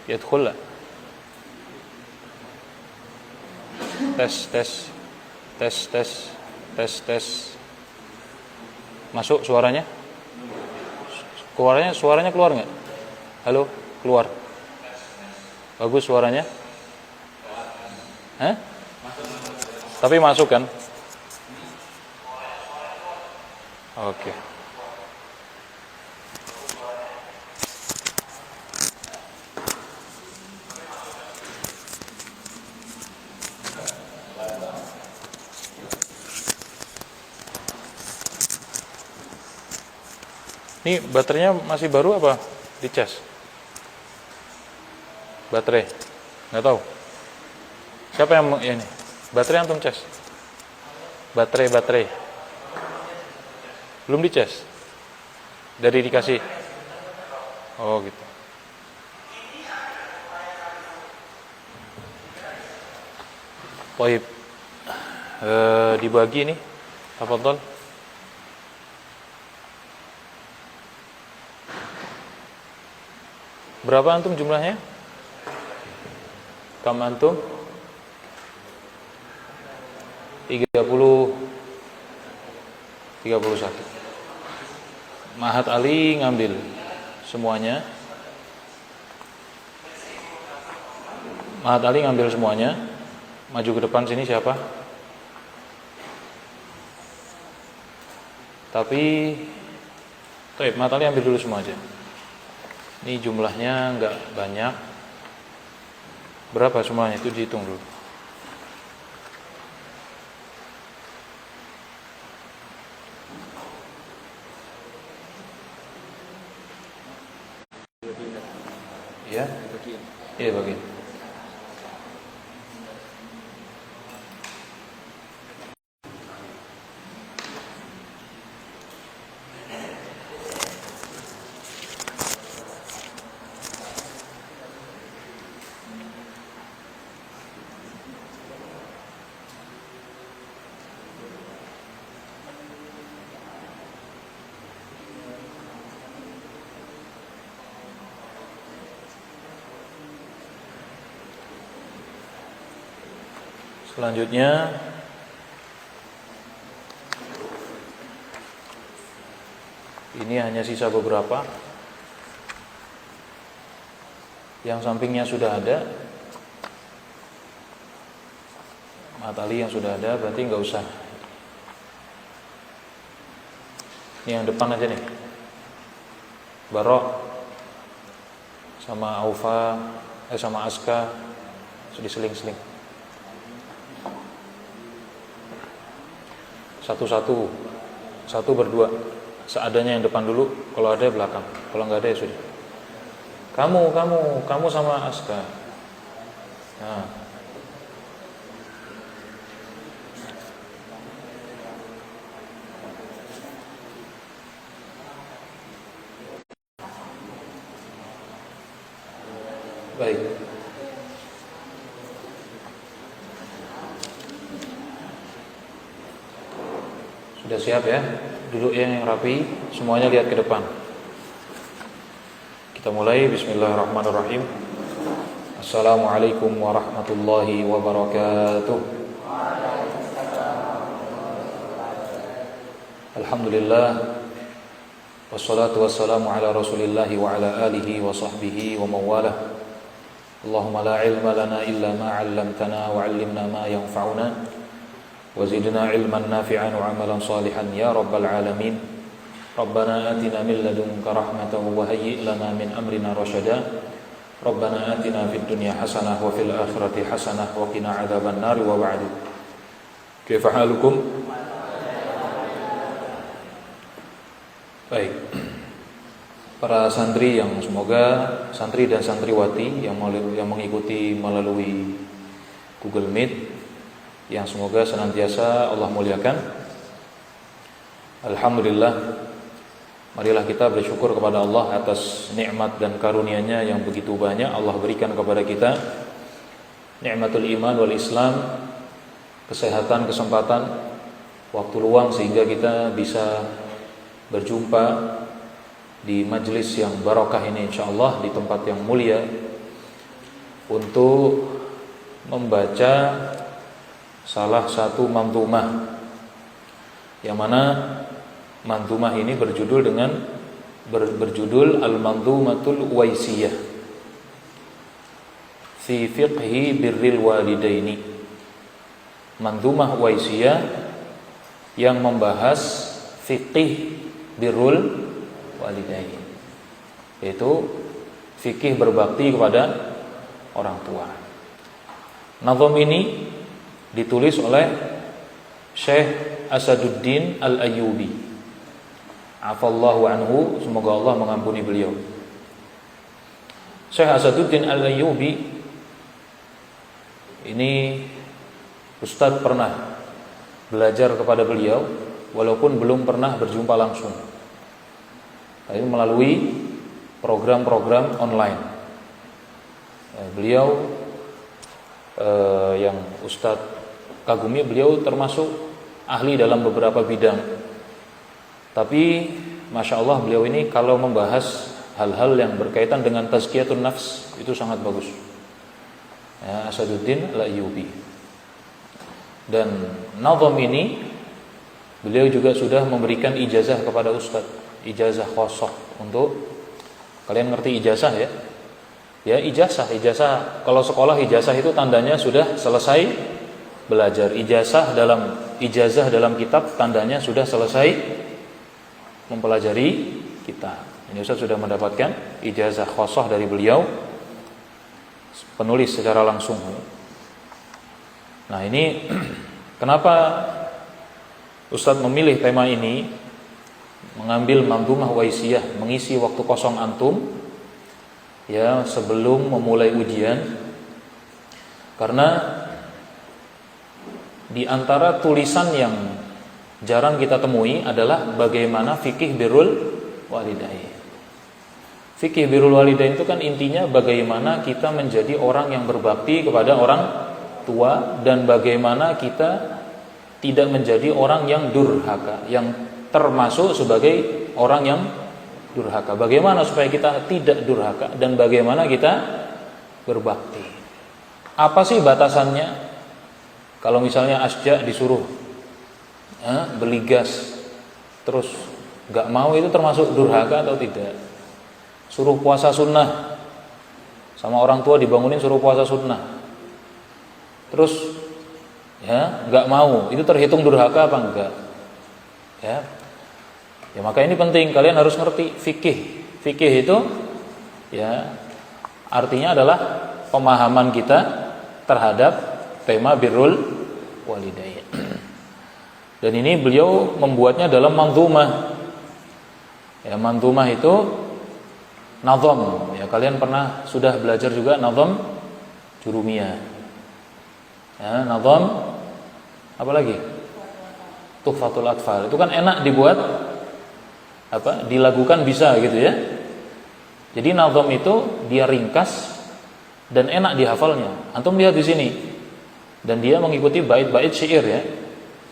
Yadkhul. Tes tes tes tes tes tes. Masuk suaranya? Suaranya keluar nggak? Halo, keluar. Bagus suaranya? Hah? Tapi masuk kan? Oke. Ini baterainya masih baru apa dicas? Baterai? Nggak tahu. Siapa yang ini? Baterai antum cas? Baterai. Belum dicas? Dari dikasih? Oh gitu. Baik. Dibagi nih. Tafadhol. Berapa antum jumlahnya? Kam antum? 31. Mahat Ali ngambil semuanya. Mahat Ali ngambil semuanya. Maju ke depan sini siapa? Tapi Mahat Ali ambil dulu semua aja. Ini jumlahnya enggak banyak. Berapa semuanya itu dihitung dulu. Ya? Iya bagi. Selanjutnya ini hanya sisa beberapa. Yang sampingnya sudah ada. Matali yang sudah ada berarti nggak usah. Ini yang depan aja nih. Barok sama Aufa sama Aska sudah seling-seling. Satu berdua. Seadanya yang depan dulu, kalau ada belakang. Kalau nggak ada ya sudah. Kamu sama Aska. Nah. Baik. Sudah siap ya? Duduk yang rapi, semuanya lihat ke depan. Kita mulai. Bismillahirrahmanirrahim. Assalamualaikum warahmatullahi wabarakatuh. Alhamdulillah. Wassalatu wassalamu ala rasulillahi wa ala alihi wa sahbihi wa mawalah. Allahumma la ilma lana illa ma 'allamtana wa 'allimna ma yanfa'una. وزدنا علما نافعا وعملا صالحا يا رب العالمين ربنا آتنا من لدنك رحمة وهيئ لنا من أمرنا رشدا ربنا آتنا في الدنيا حسنة وفي الآخرة حسنة وقنا عذاب النار وبعد كيف حالكم؟ Baik. Para santri yang semoga santri dan santriwati yang mengikuti melalui Google Meet yang semoga senantiasa Allah muliakan. Alhamdulillah, marilah kita bersyukur kepada Allah atas nikmat dan karunia-Nya yang begitu banyak Allah berikan kepada kita. Nikmatul iman wal Islam, kesehatan, kesempatan, waktu luang sehingga kita bisa berjumpa di majelis yang barakah ini insyaallah, di tempat yang mulia untuk membaca salah satu manzumah, yang mana manzumah ini berjudul Al-Manzumatul Uwaisiyah fi fiqhi birril walidaini. Manzumah Uwaisiyah yang membahas fiqih birrul walidain, yaitu fikih berbakti kepada orang tua. Nazam ini ditulis oleh Syekh Asaduddin Al-Ayyubi, afallahu anhu, semoga Allah mengampuni beliau. Syekh Asaduddin Al-Ayyubi ini Ustadz pernah belajar kepada beliau walaupun belum pernah berjumpa langsung, tapi melalui program-program online. Beliau yang Ustadz kagumi, beliau termasuk ahli dalam beberapa bidang, tapi Masya Allah beliau ini kalau membahas hal-hal yang berkaitan dengan tazkiyatun nafs itu sangat bagus, ya, Asaduddin Al-Ayyubi. Dan nazam ini beliau juga sudah memberikan ijazah kepada Ustadz, ijazah khosoh. Untuk kalian ngerti ijazah ya? Ya, ijazah kalau sekolah ijazah itu tandanya sudah selesai belajar. Ijazah dalam kitab tandanya sudah selesai mempelajari kitab. Ini Ustaz sudah mendapatkan ijazah khosoh dari beliau, penulis secara langsung. Nah, ini kenapa Ustaz memilih tema ini, mengambil Manzumah Uwaisiyah, mengisi waktu kosong antum ya sebelum memulai ujian, karena di antara tulisan yang jarang kita temui adalah bagaimana fikih birrul walidain. Fikih birrul walidain itu kan intinya bagaimana kita menjadi orang yang berbakti kepada orang tua, dan bagaimana kita tidak menjadi orang yang durhaka, yang termasuk sebagai orang yang durhaka. Bagaimana supaya kita tidak durhaka dan bagaimana kita berbakti. Apa sih batasannya? Kalau misalnya Asja disuruh beli gas terus gak mau, itu termasuk durhaka atau tidak? Suruh puasa sunnah, sama orang tua dibangunin suruh puasa sunnah, terus ya gak mau, itu terhitung durhaka apa enggak? Ya, maka ini penting, kalian harus ngerti fikih. Fikih itu ya artinya adalah pemahaman kita terhadap tema birrul walidain. Dan ini beliau membuatnya dalam manzumah. Ya, manzumah itu nazam. Ya, kalian sudah belajar juga nazam Jurumiyah. Ya, nazam apa lagi? Tuhfatul Atfal. Itu kan enak dibuat, dilakukan bisa gitu ya. Jadi nazam itu dia ringkas dan enak dihafalnya. Antum lihat di sini. Dan dia mengikuti bait-bait syair ya.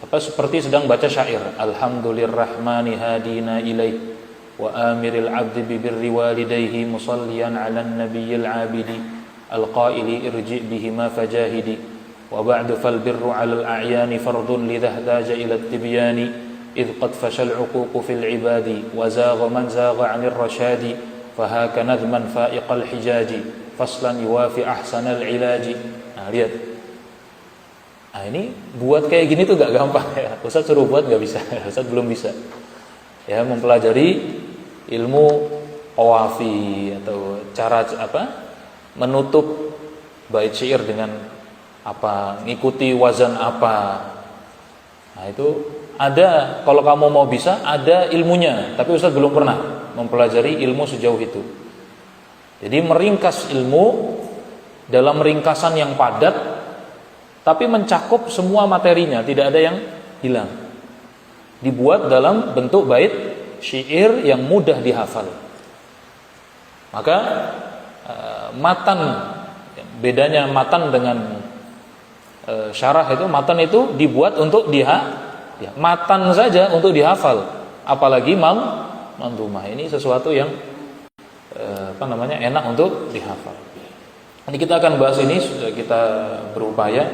Seperti sedang baca syair. Alhamdulillahirrahmani hadina ilaih wa amiril abdi bibirri walidayhi musalliyan 'alan nabiyil 'abidi alqaili irji' bihima fajahidi wa ba'du fal birru 'alal a'yani fardun lidhahdaja ila at-tibyani إذ قد فشى العقوق في العباد وزاغ من زاغ عن الرشاد فهاك نذما فائق الحجاج فصلا يوافي أحسن العلاج. Nah, lihat. Nah, ini buat kayak gini tuh gak gampang ya. Ustaz suruh buat gak bisa. Ustaz belum bisa. Ya, mempelajari ilmu qawafi atau cara menutup bait syair dengan ngikuti wazan apa. Nah, itu ada, kalau kamu mau bisa, ada ilmunya. Tapi Ustaz belum pernah mempelajari ilmu sejauh itu. Jadi meringkas ilmu dalam ringkasan yang padat, tapi mencakup semua materinya, tidak ada yang hilang. Dibuat dalam bentuk bait syair yang mudah dihafal. Maka matan, bedanya matan dengan syarah itu, matan itu dibuat untuk matan saja untuk dihafal, apalagi manzumah. Ini sesuatu yang enak untuk dihafal. Ini kita akan bahas ini, sudah kita berupaya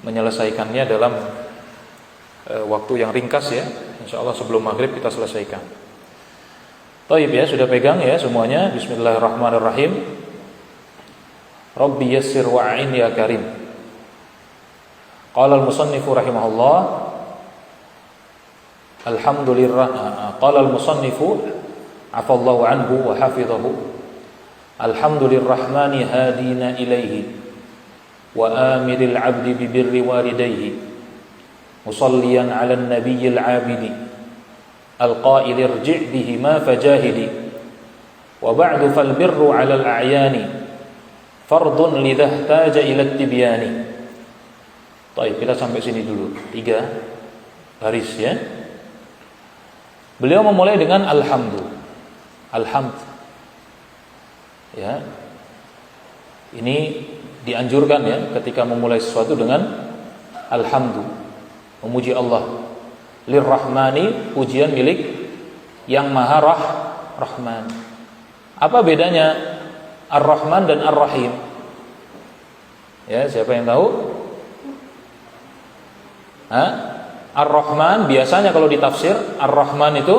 menyelesaikannya dalam waktu yang ringkas ya. Insyaallah sebelum maghrib kita selesaikan. Baik ya, sudah pegang ya semuanya. Bismillahirrahmanirrahim. Rabbi yassir wa'in ya karim. Qala al-musannifu rahimahullah. Alhamdulillah. Qala al-musannifu afallahu anhu wa hafizahu. Alhamdulillahirrahmani hadina ilaihi wa amiril abdi bibirri walidayhi musalliyan ala nabiyyil abidi al-qail irji' bihima fajahidi wa ba'du fal birru ala al-a'yani fardun lidha ihtaja ila at-tibyani. Baik, kita sampai sini dulu. 3 baris ya. Beliau memulai dengan alhamd. Ya. Ini dianjurkan ya ketika memulai sesuatu dengan alhamd. Memuji Allah. Lirrahmani, pujian milik yang Maha Rahman. Apa bedanya Ar-Rahman dan Ar-Rahim? Ya, siapa yang tahu? Ar-Rahman biasanya kalau ditafsir, Ar-Rahman itu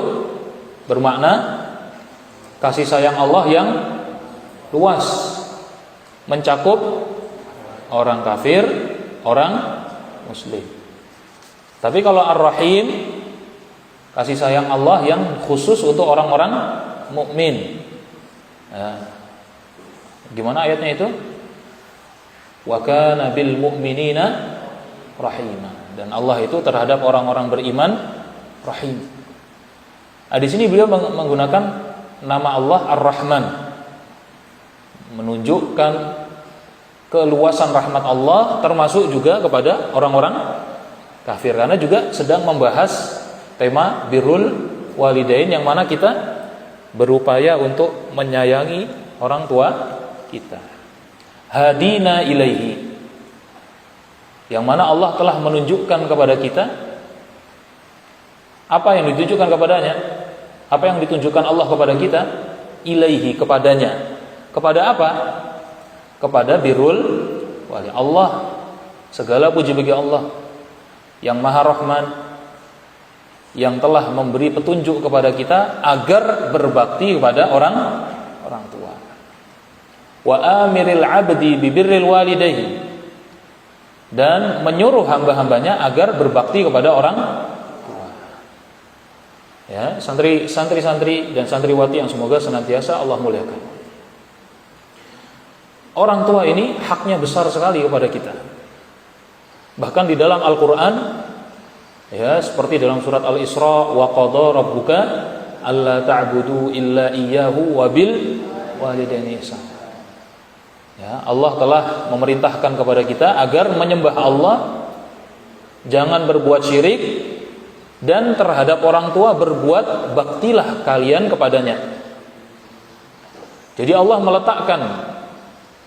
bermakna kasih sayang Allah yang luas, mencakup orang kafir, orang muslim. Tapi kalau Ar-Rahim, kasih sayang Allah yang khusus untuk orang-orang mukmin. Ya. Gimana ayatnya itu? Wa kana bil mu'minina rahima. Dan Allah itu terhadap orang-orang beriman rahim. Di sini beliau menggunakan nama Allah Ar-Rahman, menunjukkan keluasan rahmat Allah termasuk juga kepada orang-orang kafir, karena juga sedang membahas tema birrul walidain yang mana kita berupaya untuk menyayangi orang tua kita. Hadina ilaihi, yang mana Allah telah menunjukkan kepada kita. Apa yang ditunjukkan kepadanya? Apa yang ditunjukkan Allah kepada kita? Ilaihi, kepadanya. Kepada apa? Kepada birrul wali. Allah, segala puji bagi Allah yang Maha Rahman, yang telah memberi petunjuk kepada kita agar berbakti kepada orang tua. Wa amiril abdi bibirril walidayhi, dan menyuruh hamba-hambanya agar berbakti kepada orang tua. Ya, santri-santri dan santriwati yang semoga senantiasa Allah muliakan. Orang tua ini haknya besar sekali kepada kita. Bahkan di dalam Al-Qur'an ya, seperti dalam surat Al-Isra, wa qadha rabbuka alla ta'budu illa iyyahu wa bil walidaini ihsana. Ya, Allah telah memerintahkan kepada kita agar menyembah Allah, jangan berbuat syirik, dan terhadap orang tua berbuat baktilah kalian kepadanya. Jadi Allah meletakkan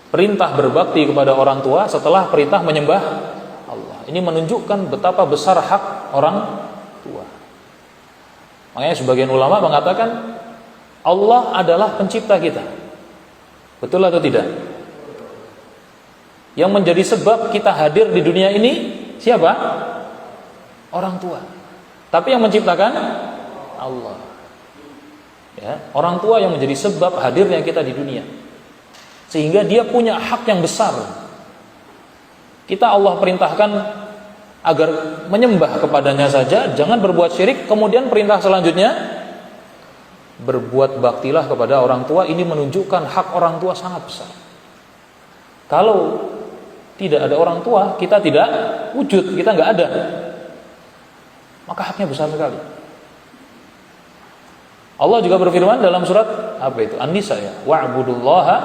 perintah berbakti kepada orang tua setelah perintah menyembah Allah. Ini menunjukkan betapa besar hak orang tua. Makanya sebagian ulama mengatakan Allah adalah pencipta kita. Betul atau tidak? Yang menjadi sebab kita hadir di dunia ini siapa? Orang tua. Tapi yang menciptakan Allah. Ya, orang tua yang menjadi sebab hadirnya kita di dunia. Sehingga dia punya hak yang besar. Kita Allah perintahkan agar menyembah kepadanya saja, jangan berbuat syirik. Kemudian perintah selanjutnya, berbuat baktilah kepada orang tua. Ini menunjukkan hak orang tua sangat besar. Kalau tidak ada orang tua, kita tidak wujud, kita nggak ada, maka haknya besar sekali. Allah juga berfirman dalam surat apa itu? An-Nisa ya. Wa'budullaha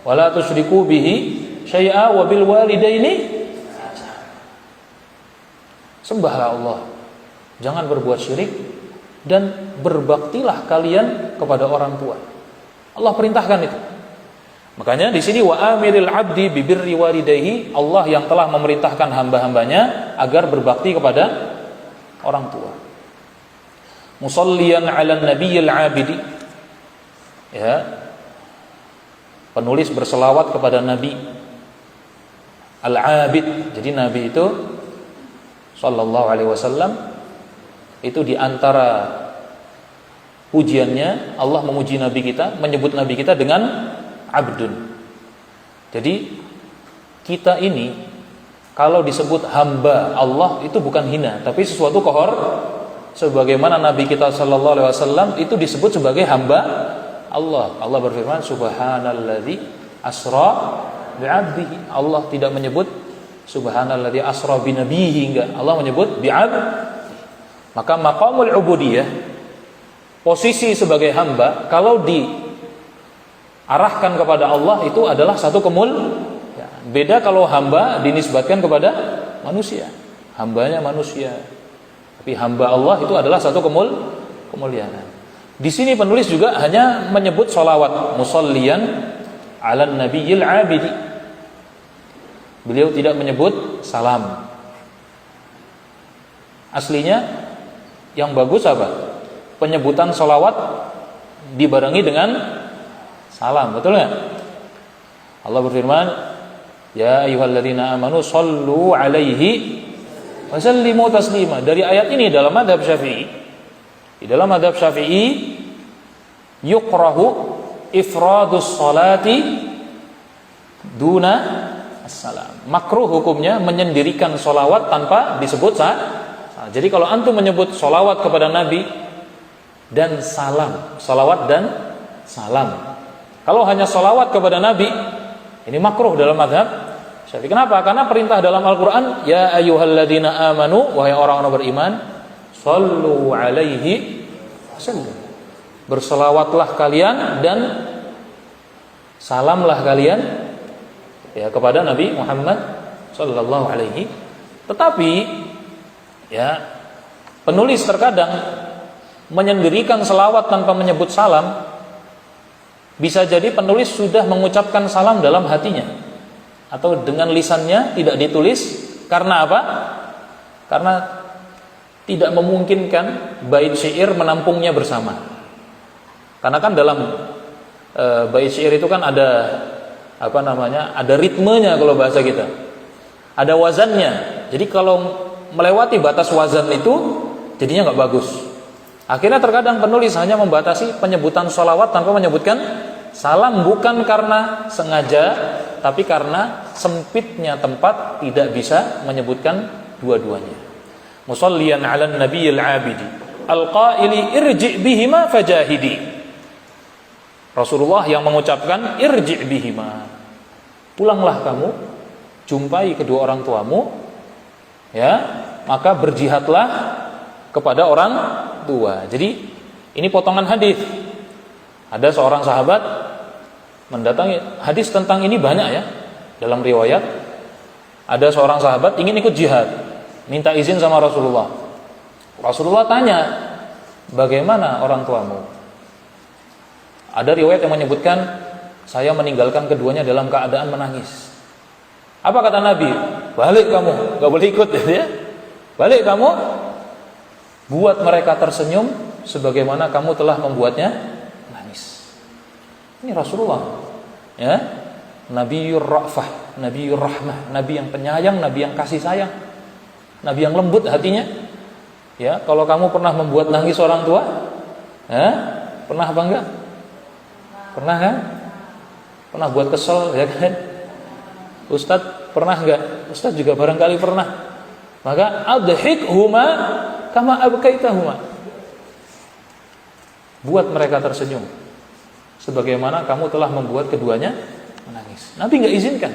wa la tusyriku bihi syai'a wa bil walidaini. Sembahlah Allah, jangan berbuat syirik, dan berbaktilah kalian kepada orang tua. Allah perintahkan itu. Makanya di sini wa amiril abdi bibirri walidayhi, Allah yang telah memerintahkan hamba-hambanya agar berbakti kepada orang tua. Musalliyan 'alan nabiyyil 'abidi. Ya. penulis berselawat kepada Nabi Al-Abid. Jadi Nabi itu sallallahu alaihi wasallam itu di antara pujiannya Allah memuji Nabi kita, menyebut Nabi kita dengan abdun. Jadi kita ini kalau disebut hamba Allah itu bukan hina, tapi sesuatu sebagaimana Nabi kita sallallahu alaihi wasallam itu disebut sebagai hamba Allah. Allah berfirman subhanalladzi asra bi'abdihi. Allah tidak menyebut subhanalladzi asra binabiyhi, enggak. Allah menyebut bi'abd. Maka maqamul ubudiyah, posisi sebagai hamba, kalau diarahkan kepada Allah itu adalah satu ya, beda kalau hamba dinisbatkan kepada manusia. Hambanya manusia, tapi hamba Allah itu adalah satu kemuliaan. Di sini penulis juga hanya menyebut sholawat, musalliyan ala nabiyil abidi. Beliau tidak menyebut salam. Aslinya yang bagus apa? Penyebutan sholawat dibarengi dengan salam, betul nggak? Allah berfirman, ya ayyuhalladzina amanu shallu alaihi wa sallimu taslima. Dari ayat ini dalam mazhab Syafi'i, di dalam mazhab Syafi'i yukrahu ifradus salati duna as-salam. Makruh hukumnya menyendirikan solawat tanpa disebut Jadi kalau antum menyebut solawat kepada Nabi dan salam, solawat dan salam, kalau hanya solawat kepada Nabi, ini makruh dalam mazhab Syafi'i. Kenapa? Karena perintah dalam Al-Quran, ya ayyuhalladzina amanu, wahai orang-orang beriman, sallu alaihi wasallam, berselawatlah kalian dan salamlah kalian ya kepada Nabi Muhammad sallallahu alaihi. Tetapi ya, penulis terkadang menyendirikan selawat tanpa menyebut salam. Bisa jadi penulis sudah mengucapkan salam dalam hatinya atau dengan lisannya, tidak ditulis. Karena apa? Karena tidak memungkinkan bait syair menampungnya bersama. Karena kan dalam bait syair itu kan ada ada ritmenya kalau bahasa kita. Ada wazannya. Jadi kalau melewati batas wazan itu jadinya nggak bagus. Akhirnya terkadang penulis hanya membatasi penyebutan sholawat tanpa menyebutkan salam, bukan karena sengaja, tapi karena sempitnya tempat tidak bisa menyebutkan dua-duanya. Musalliyan 'alan nabiyil 'abidi al-qaili irji' bihima fajahidi. Rasulullah yang mengucapkan irji' bihima, pulanglah kamu, jumpai kedua orang tuamu, ya, maka berjihadlah kepada orang tua. Jadi ini potongan hadis. Ada seorang sahabat mendatangi, hadis tentang ini banyak ya dalam riwayat. Ada seorang sahabat ingin ikut jihad, minta izin sama Rasulullah. Rasulullah tanya, bagaimana orang tuamu? Ada riwayat yang menyebutkan, saya meninggalkan keduanya dalam keadaan menangis. Apa kata Nabi? Balik kamu, gak boleh ikut ya. Balik kamu, buat mereka tersenyum sebagaimana kamu telah membuatnya menangis. Ini Rasulullah, ya, Nabiyur Ra'fah, Nabiyur Rahmah, Nabi yang penyayang, Nabi yang kasih sayang, Nabi yang lembut hatinya. Ya, kalau kamu pernah membuat nangis orang tua, ya, pernah apa enggak? Pernah kan? Pernah buat kesel, ya kan? Ustadz pernah enggak? Ustadz juga barangkali pernah. Maka adhikhuma kama abkaitahuma. Buat mereka tersenyum sebagaimana kamu telah membuat keduanya menangis. Nabi enggak izinkan.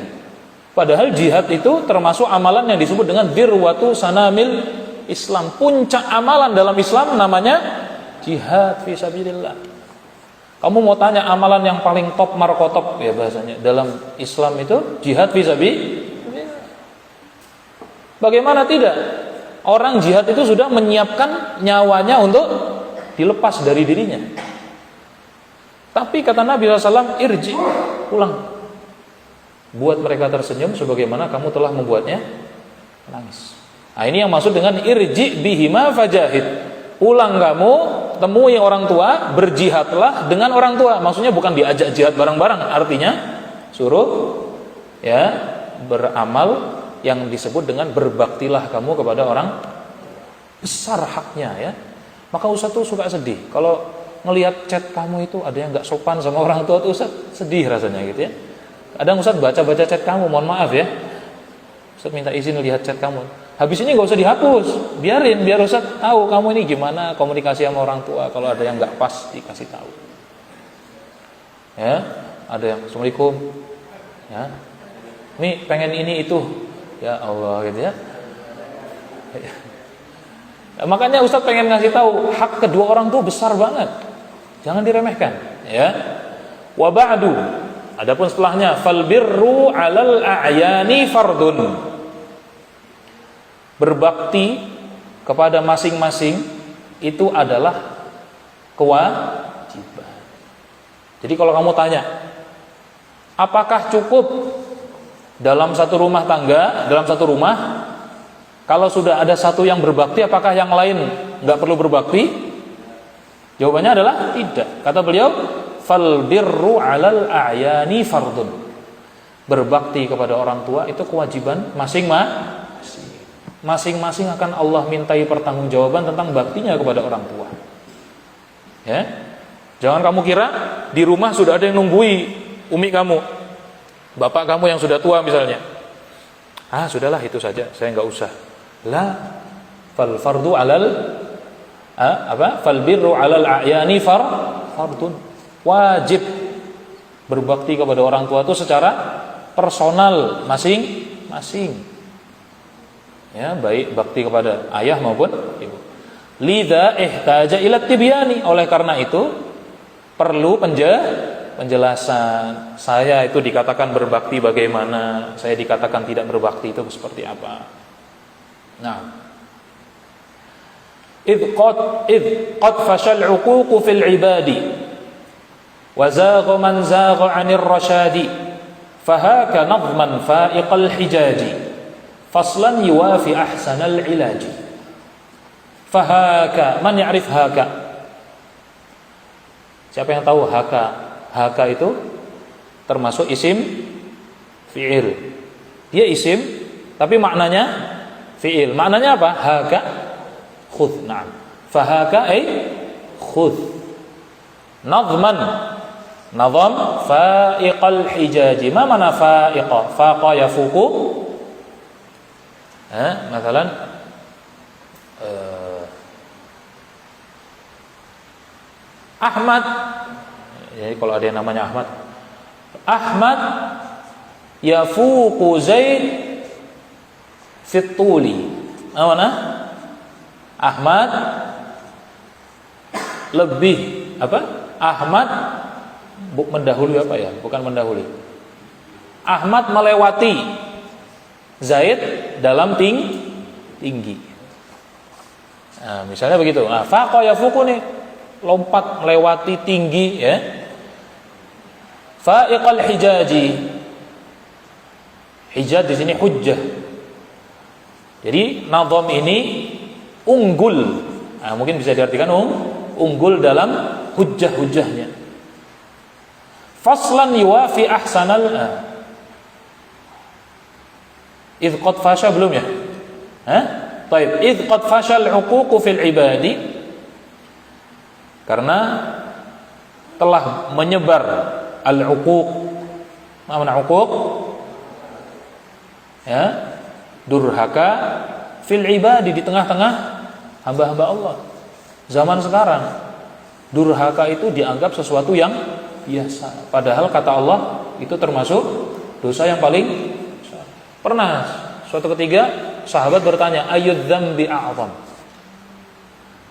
Padahal jihad itu termasuk amalan yang disebut dengan dirwatu sanamil Islam. Puncak amalan dalam Islam namanya jihad fi sabilillah. Kamu mau tanya amalan yang paling top markotop ya bahasanya dalam Islam itu jihad fi sabilillah. Bagaimana tidak? Orang jihad itu sudah menyiapkan nyawanya untuk dilepas dari dirinya. Tapi kata Nabi SAW, irji, pulang. Buat mereka tersenyum sebagaimana kamu telah membuatnya menangis. Nah, ini yang maksud dengan irji bihima fajahid. Pulang kamu, temui orang tua, berjihadlah dengan orang tua. Maksudnya bukan diajak jihad bareng-bareng. Artinya suruh ya beramal yang disebut dengan berbaktilah kamu kepada orang, besar haknya ya. Maka Ustaz tuh suka sedih kalau ngelihat chat kamu itu ada yang nggak sopan sama orang tua tuh, Ustaz sedih rasanya gitu ya. Kadang Ustaz baca chat kamu, mohon maaf ya, Ustaz minta izin lihat chat kamu, habis ini nggak usah dihapus, biarin, biar Ustaz tahu kamu ini gimana komunikasi sama orang tua. Kalau ada yang nggak pas dikasih tahu ya. Ada yang Assalamualaikum ya, ini pengen ini itu, ya Allah gitu ya. Makanya Ustaz pengen ngasih tahu hak kedua orang tuh besar banget, jangan diremehkan ya. Wa ba'du, adapun setelahnya, fal birru 'alal a'yani fardun, berbakti kepada masing-masing itu adalah kewajiban. Jadi kalau kamu tanya, apakah cukup dalam satu rumah tangga, dalam satu rumah, kalau sudah ada satu yang berbakti, apakah yang lain nggak perlu berbakti? Jawabannya adalah tidak. Kata beliau, fal birru 'alal a'yani fardun, berbakti kepada orang tua itu kewajiban masing-masing. Masing-masing akan Allah mintai pertanggungjawaban tentang baktinya kepada orang tua. Ya, jangan kamu kira di rumah sudah ada yang nunggui umi kamu, bapak kamu yang sudah tua misalnya. Sudahlah itu saja, saya nggak usah. La, fal fardu 'alal fal birru 'alal a'yani fardun, wajib berbakti kepada orang tua itu secara personal masing-masing. Ya, baik bakti kepada ayah maupun ibu. Lidza ihtaja ila tibyani, oleh karena itu perlu penjelasan. Saya itu dikatakan berbakti bagaimana, saya dikatakan tidak berbakti itu seperti apa. Nah, id qad fashal 'uquq fil 'ibadi wa zagha man zagha 'anir rasyadi fahaka nadman fa'iqal hijaji faslan yuwafi ahsanal ilaji. Fahaka, man ya'rif haka? Siapa yang tahu haka? Haka itu termasuk isim fi'il. Dia isim tapi maknanya fi'il. Maknanya apa? Haka khudh. Na'am. Fahaka ay khudh. Nadhman, nadham fa'iqal hijaji. Ma mana fa'iqa? Faqa yafuqu. Misalan Ahmad, jadi kalau ada yang namanya Ahmad yafuqu Zaid fit tuli. Mana? Ahmad lebih apa? Ahmad mendahului apa ya? Bukan mendahului. Ahmad melewati Zaid dalam tinggi. Nah, misalnya begitu. Nah, faqa yafuqu nih, lompat melewati tinggi ya. Fa'iqal hijaji. Hijaj di sini hujjah. Jadi nazam ini unggul. Nah, mungkin bisa diartikan unggul dalam hujjah-hujjahnya. Faslan yuwafi ahsanal. Idh qad fasha belum ya? Baik, idh qad fasha al-'uquq fil 'ibadi, karena telah menyebar al-'uquq. Mana 'uquq? Ya, durhaka fil 'ibadi, di tengah-tengah hamba-hamba Allah. Zaman sekarang durhaka itu dianggap sesuatu yang biasa, padahal kata Allah itu termasuk dosa yang paling. Pernah suatu ketika sahabat bertanya, ayyudz dzambi a'zam?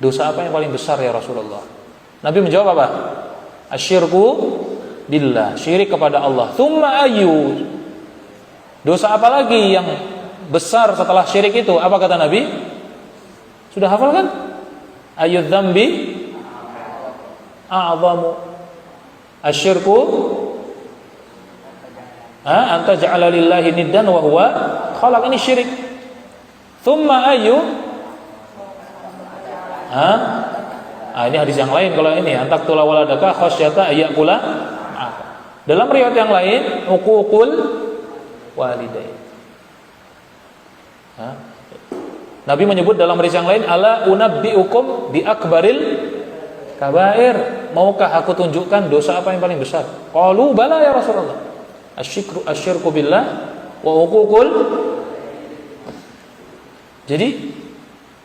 Dosa apa yang paling besar ya Rasulullah? Nabi menjawab apa? Asyirku billah, syirik kepada Allah. Tsumma ayyu? Dosa apa lagi yang besar setelah syirik itu? Apa kata Nabi? Sudah hafal kan? Ayyudz dzambi a'zamu? Asyirku anta ja'ala lillahi niddan wa huwa khalaq, ini syirik. Tsumma ayyu? Ini hadis yang lain kalau ini, antaktula waladaka khasyata ayyakula. Dalam riwayat yang lain, uququl walidain. Nabi menyebut dalam hadis yang lain, ala unabbiukum bi akbaril kabair. Maukah aku tunjukkan dosa apa yang paling besar? Qalu bala ya Rasulullah. Asyirku billah wa uququl. Jadi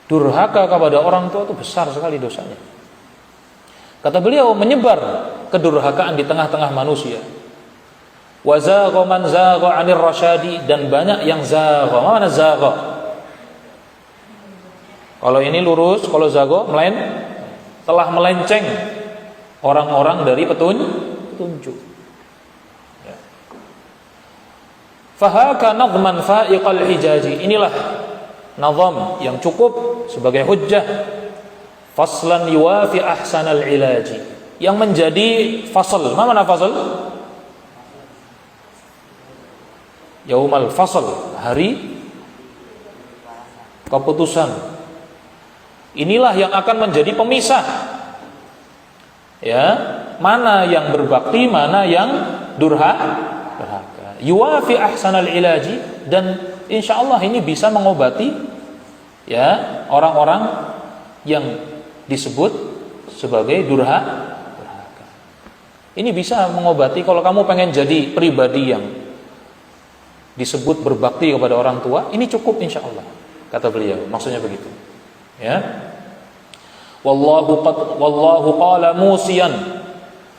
durhaka kepada orang tua itu besar sekali dosanya. Kata beliau, menyebar kedurhakaan di tengah-tengah manusia. Wa zagha man zagha 'anir rasyadi, dan banyak yang zagha. Mana zagha? Kalau ini lurus, kalau zagha telah melenceng orang-orang dari petunjuk. Ya. Fahaka nadman fa'iqal hijaji. Inilah nazam yang cukup sebagai hujjah, faslan yuwafi ahsanal ilaji, yang menjadi fasal. Mana fasal? Yaumal fasal, hari keputusan. Inilah yang akan menjadi pemisah, ya, mana yang berbakti, mana yang durhaka. Yuwafi ahsanal ilaji, dan insya Allah ini bisa mengobati, ya, orang-orang yang disebut sebagai durhaka. Ini bisa mengobati. Kalau kamu pengen jadi pribadi yang disebut berbakti kepada orang tua, ini cukup insya Allah, kata beliau. Maksudnya begitu, ya. Wallahu qala musiyan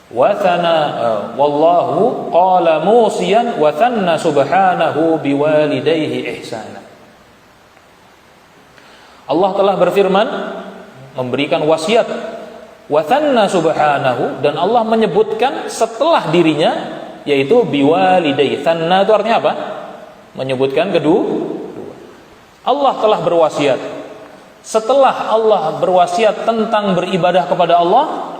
wa thana wallahu qala musiyan wa thanna subhanahu biwalidayhi ihsana. Allah telah berfirman, memberikan wasiat, wa thanna subhanahu, dan Allah menyebutkan setelah dirinya, yaitu biwalidayhi. Thanna itu artinya apa? Menyebutkan kedua. Allah telah berwasiat. Setelah Allah berwasiat tentang beribadah kepada Allah,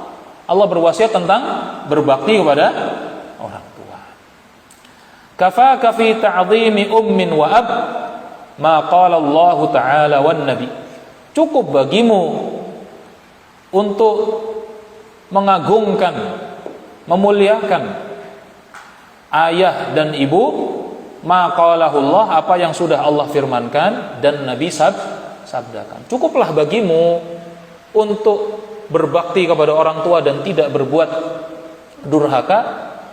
Allah berwasiat tentang berbakti kepada orang tua. Kafaka fi ta'zimi ummin wa ab ma qala Allah Ta'ala wan Nabi. Cukup bagimu untuk mengagungkan, memuliakan ayah dan ibu, ma qalahu Allah, apa yang sudah Allah firmankan dan Nabi sabdakan. Cukuplah bagimu untuk berbakti kepada orang tua dan tidak berbuat durhaka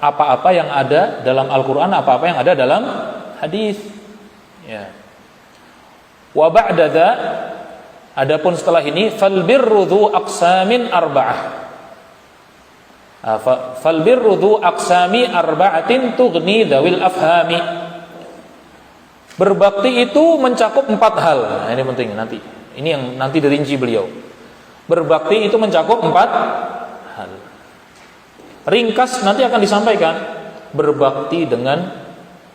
apa-apa yang ada dalam Al-Qur'an, apa-apa yang ada dalam hadis. Ya. Wa ba'da dza, adapun setelah ini, fal birru dzu aqsamin arba'ah. Fal birru dzu aqsami arba'atin tughni dzawil afhami. Berbakti itu mencakup 4 hal. Nah, ini penting nanti. Ini yang nanti dirinci beliau. Berbakti itu mencakup 4 hal. Ringkas nanti akan disampaikan. Berbakti dengan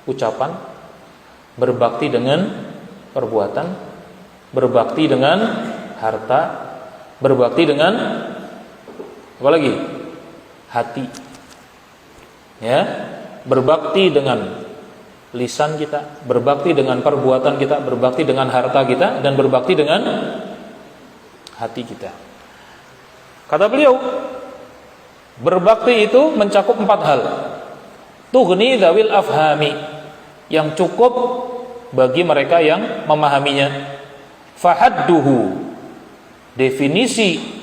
ucapan, berbakti dengan perbuatan, berbakti dengan harta, berbakti dengan apa lagi? Hati. Ya, berbakti dengan lisan kita, berbakti dengan perbuatan kita, berbakti dengan harta kita, dan berbakti dengan hati kita. Kata beliau, berbakti itu mencakup 4 hal. Tughni dzawil afhami, yang cukup bagi mereka yang memahaminya. Fahadduhu, definisi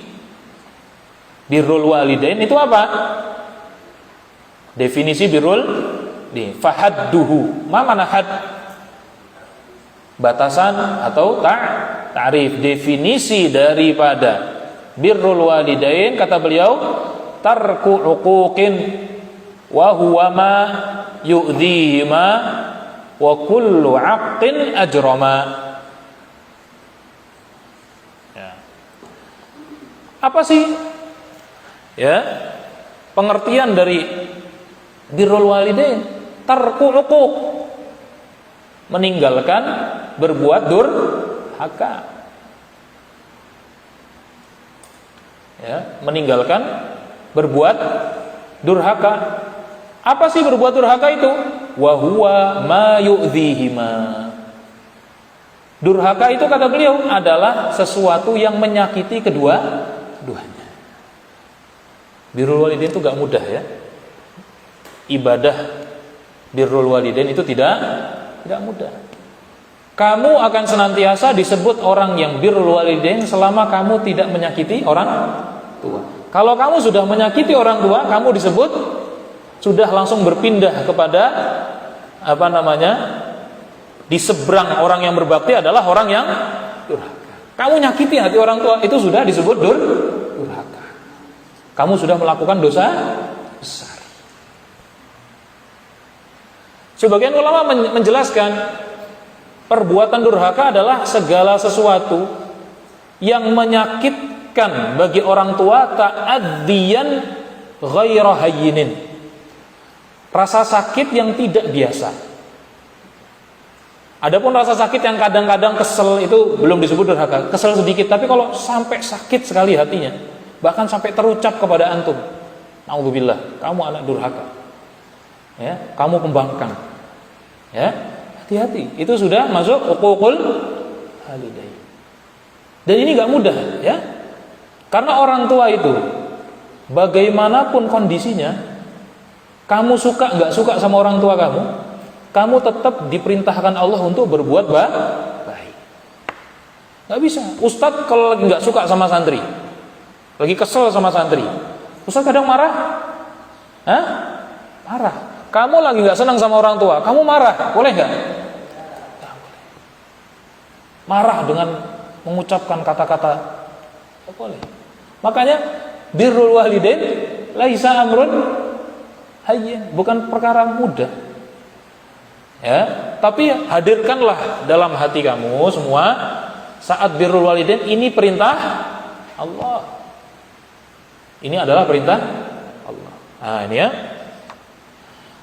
birrul walidain itu apa? Definisi birrul fahadduhu, ma mana had? Batasan atau ta'rif. Definisi daripada birrul walidain, kata beliau, tarku uquqin wa huwa ma yu'dhihima wa kullu 'aqqin ajrama. Ya. Apa sih, ya, pengertian dari birrul walidain? Tarku uquq, meninggalkan berbuat durhaka. Ya, meninggalkan berbuat durhaka. Apa sih berbuat durhaka itu? Wa huwa ma yu'dhihima. Durhaka itu, kata beliau, adalah sesuatu yang menyakiti keduanya. Birrul walidain itu gak mudah, ya. ibadah birrul walidain itu tidak mudah. Kamu akan senantiasa disebut orang yang birrul walidain selama kamu tidak menyakiti orang tua. Kalau kamu sudah menyakiti orang tua, kamu disebut sudah langsung berpindah kepada di seberang orang yang berbakti adalah orang yang durhaka. Kamu nyakiti hati orang tua, itu sudah disebut durhaka. Kamu sudah melakukan dosa besar. Sebagian ulama menjelaskan perbuatan durhaka adalah segala sesuatu yang menyakitkan bagi orang tua ta'addiyan ghaira hayyinin. Rasa sakit yang tidak biasa. Adapun rasa sakit yang kadang-kadang kesel itu belum disebut durhaka. Kesel sedikit, tapi kalau sampai sakit sekali hatinya, bahkan sampai terucap kepada antum, naudzubillah, kamu anak durhaka. Ya, kamu pembangkang. Ya, hati-hati. Itu sudah masuk uququl walidain. Dan ini enggak mudah, ya. Karena orang tua itu bagaimanapun kondisinya, kamu suka enggak suka sama orang tua kamu tetap diperintahkan Allah untuk berbuat baik. Enggak bisa. Ustadz kalau lagi enggak suka sama santri, lagi kesel sama santri, ustadz kadang marah. Marah. Kamu lagi nggak senang sama orang tua, kamu marah, boleh nggak? Marah dengan mengucapkan kata-kata, boleh. Makanya birrul walidain laisa amrun hayyin, bukan perkara mudah. Ya, tapi hadirkanlah dalam hati kamu semua saat birrul walidain ini perintah Allah. Ini adalah perintah Allah. Nah, ini ya.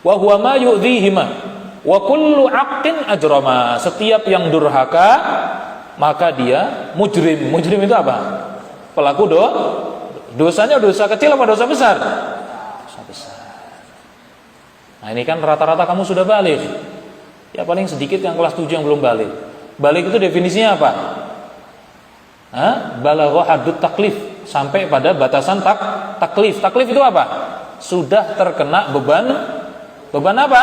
Wa huwa ma yu'dhihima wa kullu 'aqqin ajrama. Setiap yang durhaka maka dia mujrim. Mujrim itu apa? Pelaku dosanya dosa kecil apa dosa besar? Dosa besar. Nah, ini kan rata-rata kamu sudah balik. Ya paling sedikit yang kelas 7 yang belum balik. Balik itu definisinya apa? Balagha haddut taklif, sampai pada batasan taklif. Taklif itu apa? Sudah terkena beban apa?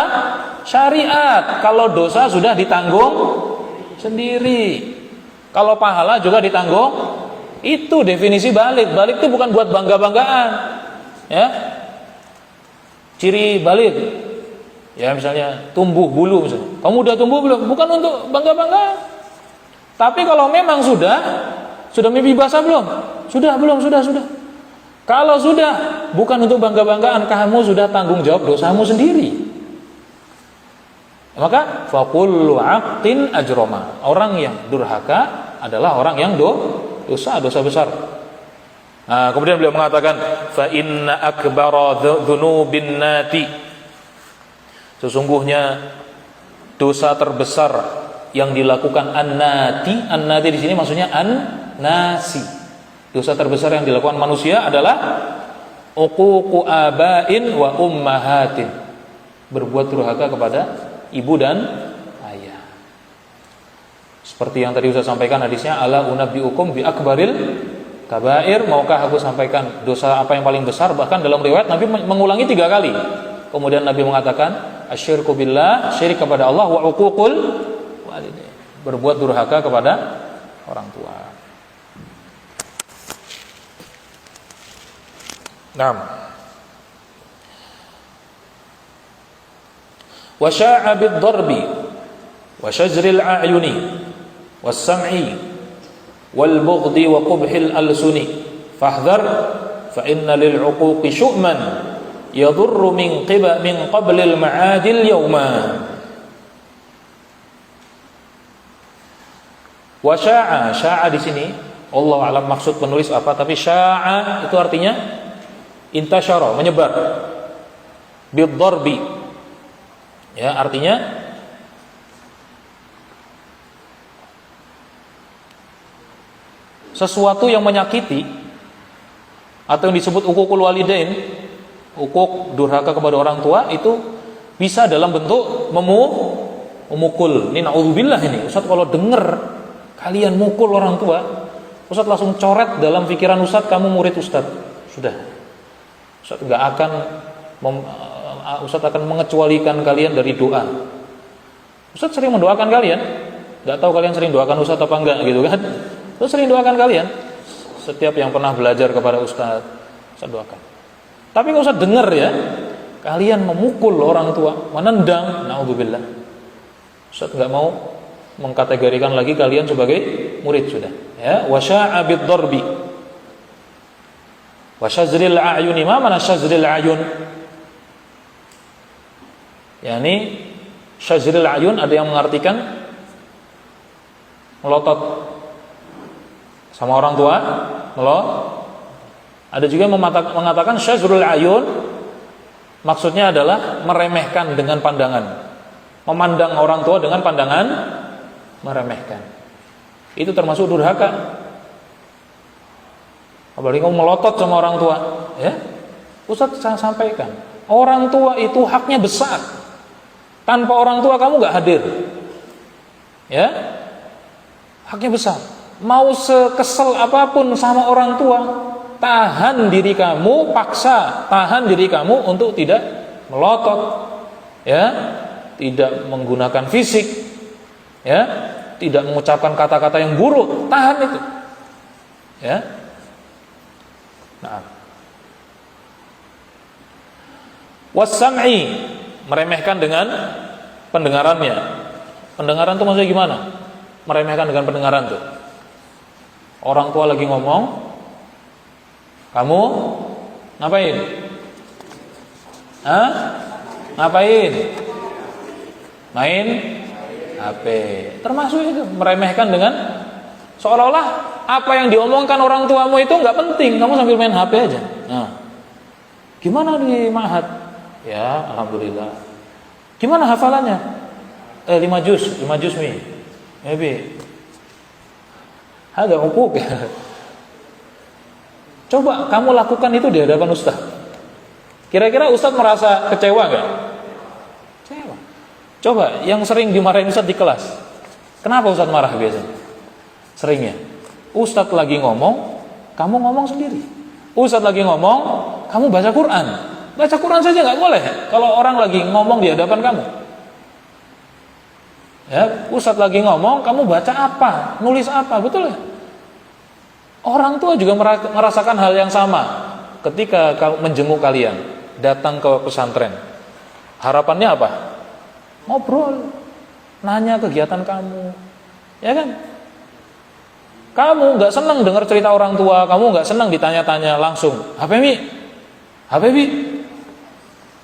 Syariat. Kalau dosa sudah ditanggung sendiri. Kalau pahala juga ditanggung. Itu definisi balik. Balik itu bukan buat bangga-banggaan. Ya. Ciri balik. Ya misalnya tumbuh bulu misalnya. Kamu udah tumbuh belum? Bukan untuk bangga-banggaan. Tapi kalau memang sudah mimpi basah belum? Sudah belum? Sudah. Kalau sudah, bukan untuk bangga-banggaan, kamu sudah tanggung jawab dosamu sendiri. Maka faqullu 'aqqin ajrama. Orang yang durhaka adalah orang yang dosa besar. Nah, kemudian beliau mengatakan fa inna akbara dzunubin nati. Sesungguhnya dosa terbesar yang dilakukan an-nati di sini maksudnya an-nasi. Dosa terbesar yang dilakukan manusia adalah uququ abain wa ummahatin. Berbuat durhaka kepada ibu dan ayah. Seperti yang tadi Ustaz sampaikan hadisnya, ala unabbiukum bi akbaril kabair, maukah aku sampaikan dosa apa yang paling besar? Bahkan dalam riwayat Nabi mengulangi 3 kali. Kemudian Nabi mengatakan asyirku billah, syirik kepada Allah, wa uququl walidain, berbuat durhaka kepada orang tua. Naam. Wa sya'a bid-darbi wa shajril a'yuni was-sam'i wal bughdi wa qubhil alsuni fahdhar fa inna lil 'uquqi syu'man yadurru min qablil ma'adil yawma. Wa sya'a di sini Allah alam maksud penulis apa, tapi sya'a itu artinya intasyara, menyebar. Bid-darbi, ya artinya sesuatu yang menyakiti atau yang disebut uququl walidain, uquq durhaka kepada orang tua, itu bisa dalam bentuk memukul. Ini naudzubillah ini. Ustaz kalau dengar kalian mukul orang tua, Ustaz langsung coret dalam pikiran Ustaz kamu murid Ustaz. Sudah. Ustaz enggak akan Ustaz akan mengecualikan kalian dari doa. Ustaz sering mendoakan kalian. Enggak tahu kalian sering doakan Ustaz apa enggak gitu kan? Ustaz sering doakan kalian. Setiap yang pernah belajar kepada Ustaz doakan. Tapi kalau Ustaz dengar ya, kalian memukul orang tua, menendang, naudzubillah. Ustaz enggak mau mengkategorikan lagi kalian sebagai murid sudah. Ya, wasya'a bid-darbi. Wasyazril a'yuni, ma mana syazril a'yun? Yani syazril a'yun ada yang mengartikan melotot sama orang tua, ada juga yang mengatakan syazrul a'yun maksudnya adalah meremehkan dengan pandangan. Memandang orang tua dengan pandangan meremehkan. Itu termasuk durhaka. Apalagi kamu melotot sama orang tua, ya. Ustaz saya sampaikan, orang tua itu haknya besar. Tanpa orang tua kamu nggak hadir, ya. Haknya besar. Mau sekesel apapun sama orang tua, tahan diri kamu, paksa tahan diri kamu untuk tidak melotot, ya, tidak menggunakan fisik, ya, tidak mengucapkan kata-kata yang buruk, tahan itu, ya. Nah, was-sam'i, meremehkan dengan pendengarannya. Pendengaran itu maksudnya gimana? Meremehkan dengan pendengaran tuh. Orang tua lagi ngomong, kamu ngapain? Ngapain? Main HP. Termasuk itu meremehkan dengan seolah-olah apa yang diomongkan orang tuamu itu nggak penting, kamu sambil main HP aja. Nah, gimana di ma'had? Ya, alhamdulillah. Gimana hafalannya? 5 juz mi. Maybe. Ada hukuk. Coba kamu lakukan itu di hadapan ustaz. Kira-kira ustaz merasa kecewa nggak? Kecewa. Coba yang sering dimarahin ustaz di kelas. Kenapa ustaz marah biasanya? Seringnya. Ustaz lagi ngomong, kamu ngomong sendiri. Ustaz lagi ngomong, kamu baca Quran. Baca Quran saja nggak boleh kalau orang lagi ngomong di hadapan kamu. Ya, Ustaz lagi ngomong, kamu baca apa? Nulis apa? Betul ya? Orang tua juga merasakan hal yang sama ketika menjenguk kalian, datang ke pesantren. Harapannya apa? Ngobrol, nanya kegiatan kamu, ya kan? Kamu nggak senang dengar cerita orang tua, kamu nggak senang ditanya-tanya langsung. HP mi,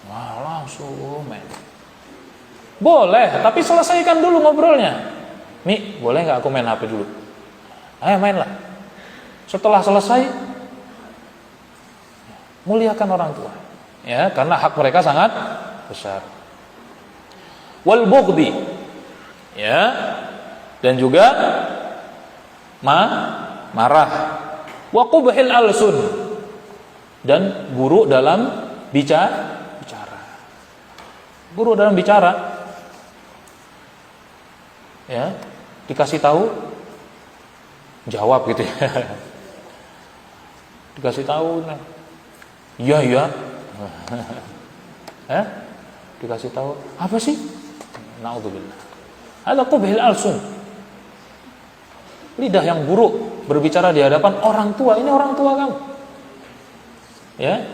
wah langsung men. Boleh, tapi selesaikan dulu ngobrolnya. Mi, boleh nggak aku main HP dulu? Ayo mainlah. Setelah selesai, muliakan orang tua, ya, karena hak mereka sangat besar. Wal bughdi, ya, dan juga marah. Wa qubhil alsun, dan buruk dalam bicara. Buruk dalam bicara, ya, dikasih tahu jawab gitu ya. Dikasih tahu, nah, iya. Dikasih tahu apa sih? Naudzubillah. Ada qubhil alsun. Lidah yang buruk berbicara di hadapan orang tua. Ini orang tua kamu, ya,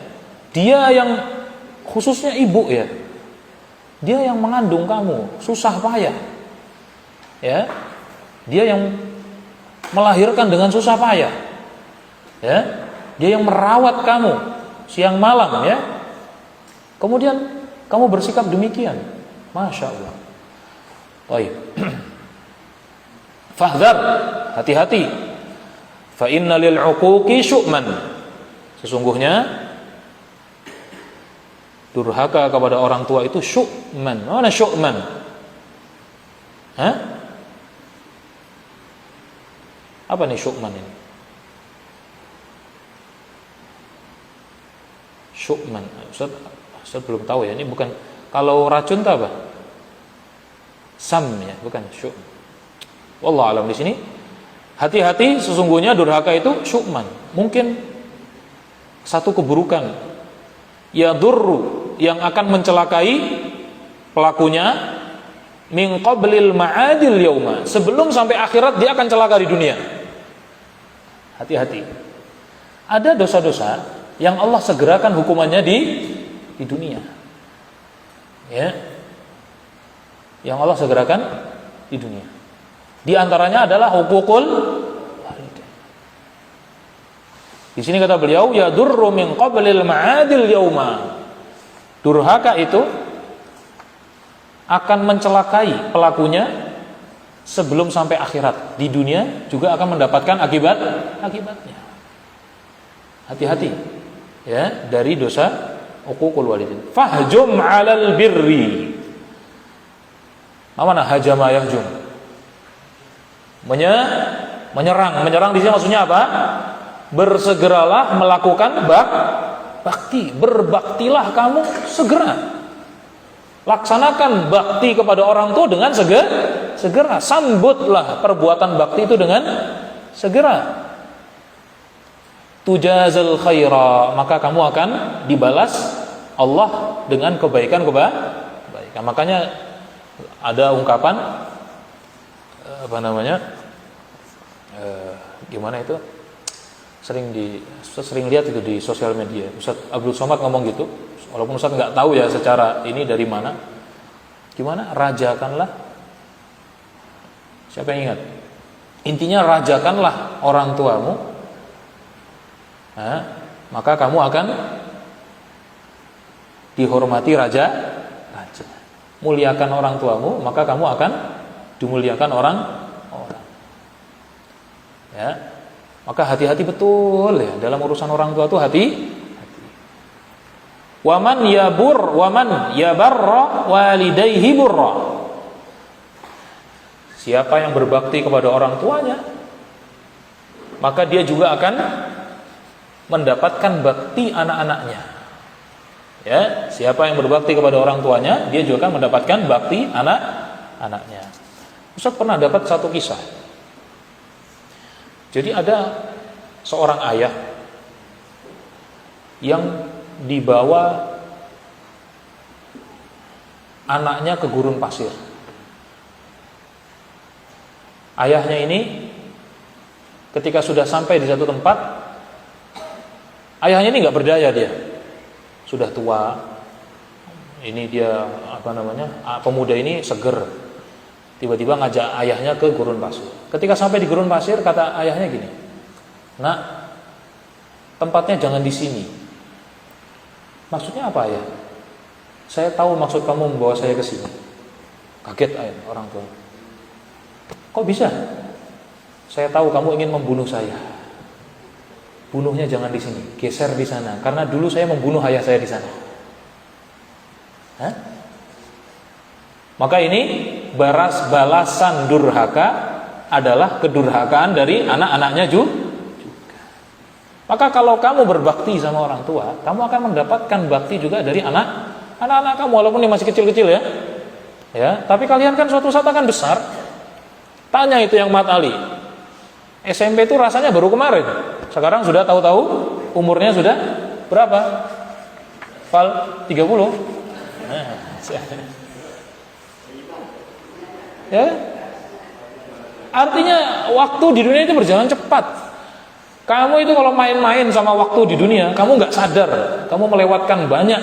dia yang khususnya ibu, ya, dia yang mengandung kamu susah payah, ya, dia yang melahirkan dengan susah payah, ya, dia yang merawat kamu siang malam, ya, kemudian kamu bersikap demikian, masya Allah. Baik. Fahdhar, hati-hati. Fa inna lil 'uquqi syu'man. Sesungguhnya durhaka kepada orang tua itu syu'man. Mana syu'man? Apa nih syu'man ini? Syu'man. Ustaz belum tahu ya. Ini bukan, kalau racun itu apa? Sam ya, bukan syu'man. Wallahu alam. Di sini hati-hati, sesungguhnya durhaka itu syu'man, mungkin satu keburukan, yadurru yang akan mencelakai pelakunya min qablil ma'adil yauma, sebelum sampai akhirat dia akan celaka di dunia. Hati-hati. Ada dosa-dosa yang Allah segerakan hukumannya di dunia. Ya. Yang Allah segerakan di dunia. Di antaranya adalah hukukul walidain. Di sini kata beliau, yadurru min qablil ma'adil yauma. Durhaka itu akan mencelakai pelakunya sebelum sampai akhirat. Di dunia juga akan mendapatkan akibatnya. Hati-hati ya dari dosa uququl walidain. Fahjum 'alal birri. Mana hajama yahjum? Menyerang di sini maksudnya apa? Bersegeralah melakukan bakti. Berbaktilah kamu segera. Laksanakan bakti kepada orang tua dengan segera. Sambutlah perbuatan bakti itu dengan segera. Tujazal khaira, maka kamu akan dibalas Allah dengan kebaikan. Makanya ada ungkapan gimana itu? Sering lihat itu di sosial media. Ustaz Abdul Somad ngomong gitu. Walaupun Ustaz nggak tahu ya secara ini dari mana. Gimana? Rajakanlah. Siapa yang ingat? Intinya rajakanlah orang tuamu. Maka kamu akan dihormati raja. Muliakan orang tuamu, maka kamu akan dimuliakan orang. Ya. Maka hati-hati betul ya dalam urusan orang tua itu hati. Waman yabarra walidayhi burra. Siapa yang berbakti kepada orang tuanya, maka dia juga akan mendapatkan bakti anak-anaknya. Ya, siapa yang berbakti kepada orang tuanya, dia juga akan mendapatkan bakti anak-anaknya. Ustaz pernah dapat satu kisah. Jadi ada seorang ayah yang dibawa anaknya ke gurun pasir. Ayahnya ini ketika sudah sampai di satu tempat, ayahnya ini nggak berdaya, dia sudah tua. Ini dia pemuda ini seger. Tiba-tiba ngajak ayahnya ke gurun pasir. Ketika sampai di gurun pasir, kata ayahnya gini, "Nak, tempatnya jangan di sini." Maksudnya apa ya? Saya tahu maksud kamu membawa saya ke sini. Kaget ayah orang tua. Kok bisa? Saya tahu kamu ingin membunuh saya. Bunuhnya jangan di sini, geser di sana. Karena dulu saya membunuh ayah saya di sana. Maka ini balasan durhaka adalah kedurhakaan dari anak-anaknya juga. Maka kalau kamu berbakti sama orang tua, kamu akan mendapatkan bakti juga dari anak-anak kamu, walaupun dia masih kecil-kecil ya. Ya, tapi kalian kan suatu saat akan besar. Tanya itu yang Mat Ali. SMP itu rasanya baru kemarin. Sekarang sudah tahu-tahu umurnya sudah berapa? Fal 30. Ya. Artinya waktu di dunia itu berjalan cepat. Kamu itu kalau main-main sama waktu di dunia, kamu nggak sadar, kamu melewatkan banyak,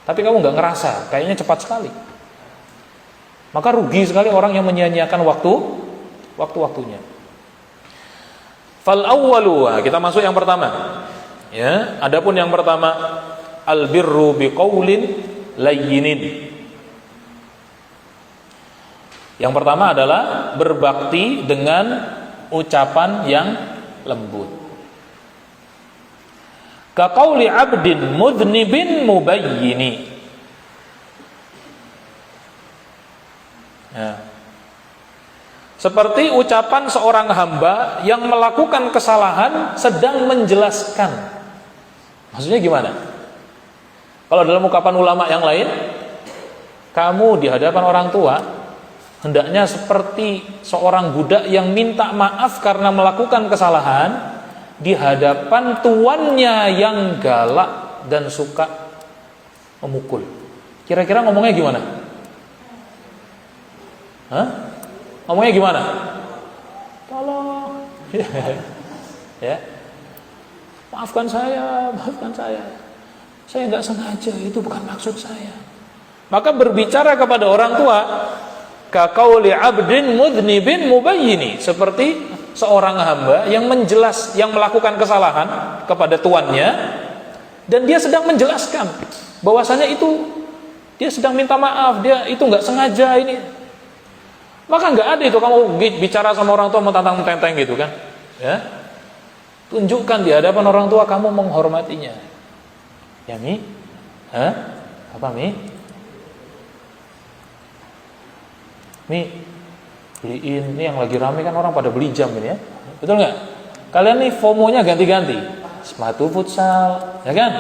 tapi kamu nggak ngerasa, kayaknya cepat sekali. Maka rugi sekali orang yang menyia-nyiakan waktu-waktunya. Fal awwalu, kita masuk yang pertama. Ya, adapun yang pertama, al birru biqaulin layyinin. Yang pertama adalah berbakti dengan ucapan yang lembut. Kaqauli 'abdin mudhnibin mubayyini. Ya. Seperti ucapan seorang hamba yang melakukan kesalahan sedang menjelaskan. Maksudnya gimana? Kalau dalam ungkapan ulama yang lain, kamu di hadapan orang tua hendaknya seperti seorang budak yang minta maaf karena melakukan kesalahan di hadapan tuannya yang galak dan suka memukul. Kira-kira ngomongnya gimana? Hah? Ngomongnya gimana? Tolong. Ya. Maafkan saya. Saya nggak sengaja, itu bukan maksud saya. Maka berbicara kepada orang tua, kaqauli 'abdin mudhnibin mubayyini, seperti seorang hamba yang melakukan kesalahan kepada tuannya, dan dia sedang menjelaskan bahwasanya itu dia sedang minta maaf, dia itu nggak sengaja ini. Maka nggak ada itu kamu bicara sama orang tua mentantang-mententeng gitu kan, ya. Tunjukkan di hadapan orang tua kamu menghormatinya. Ya Mi? Hah? Apa Mi? Mi, beliin, ini yang lagi rame kan orang pada beli jam ini ya. Betul nggak? Kalian nih FOMO-nya ganti-ganti. Sepatu futsal, ya kan?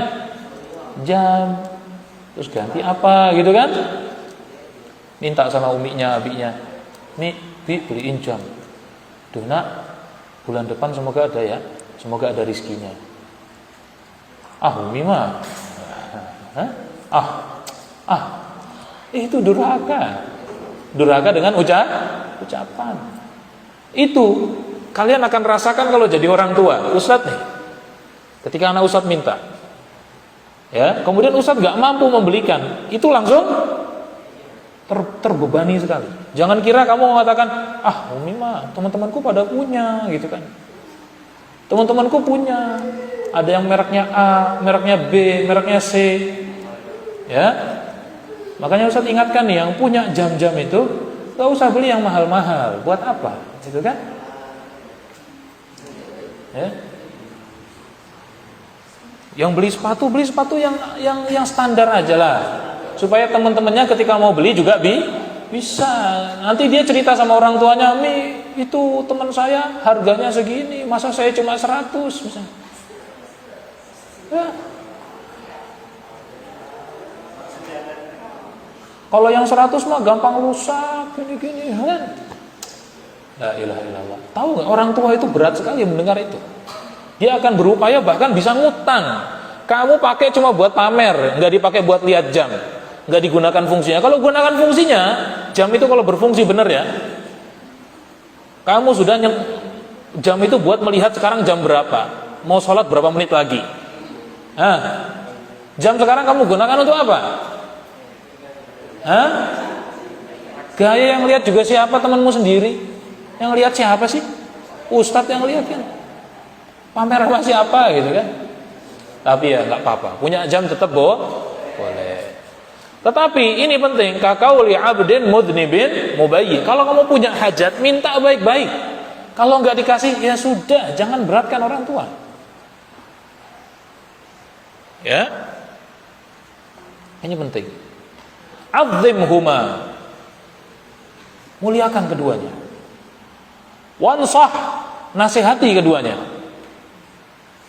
Jam. Terus ganti apa gitu kan? Minta sama uminya, abinya. Mi, Bi, beliin jam. Duh nak, bulan depan semoga ada ya. Semoga ada rizkinya. Umi mah. Itu durhaka. Durhaka dengan ucapan. Itu kalian akan rasakan kalau jadi orang tua. Ustadz nih, ketika anak ustadz minta, ya, kemudian ustadz gak mampu membelikan, itu langsung terbebani sekali. Jangan kira kamu mengatakan, Umi mah teman-temanku pada punya, gitu kan. Teman-temanku punya, ada yang mereknya A, mereknya B, mereknya C, ya. Makanya Ustaz ingatkan nih, yang punya jam-jam itu gak usah beli yang mahal-mahal. Buat apa? Gitu kan? Ya. Yang beli sepatu yang standar aja lah, supaya teman-temannya ketika mau beli juga bisa. Nanti dia cerita sama orang tuanya, Mi, itu teman saya harganya segini, masa saya cuma 100 misalnya. Ya. Kalau yang 100 mah gampang rusak, gini-gini kan. La ilaha illallah. Tahu nggak, orang tua itu berat sekali mendengar itu. Dia akan berupaya bahkan bisa ngutang. Kamu pakai cuma buat pamer, nggak dipakai buat lihat jam, nggak digunakan fungsinya. Kalau gunakan fungsinya, jam itu kalau berfungsi benar ya, kamu sudah jam itu buat melihat sekarang jam berapa, mau sholat berapa menit lagi. Jam sekarang kamu gunakan untuk apa? Gaya yang lihat juga siapa? Temanmu sendiri. Yang lihat siapa sih? Ustadz yang lihat kan. Pamer sama siapa gitu kan. Tapi ya nggak apa-apa, punya jam tetap boleh. Tetapi ini penting, kaqauli 'abdin mudhnibin mubayyin. Kalau kamu punya hajat, minta baik-baik. Kalau nggak dikasih, ya sudah, jangan beratkan orang tua. Ya, ini penting. Azimhuma, muliakan keduanya. Wansah, nasihati keduanya.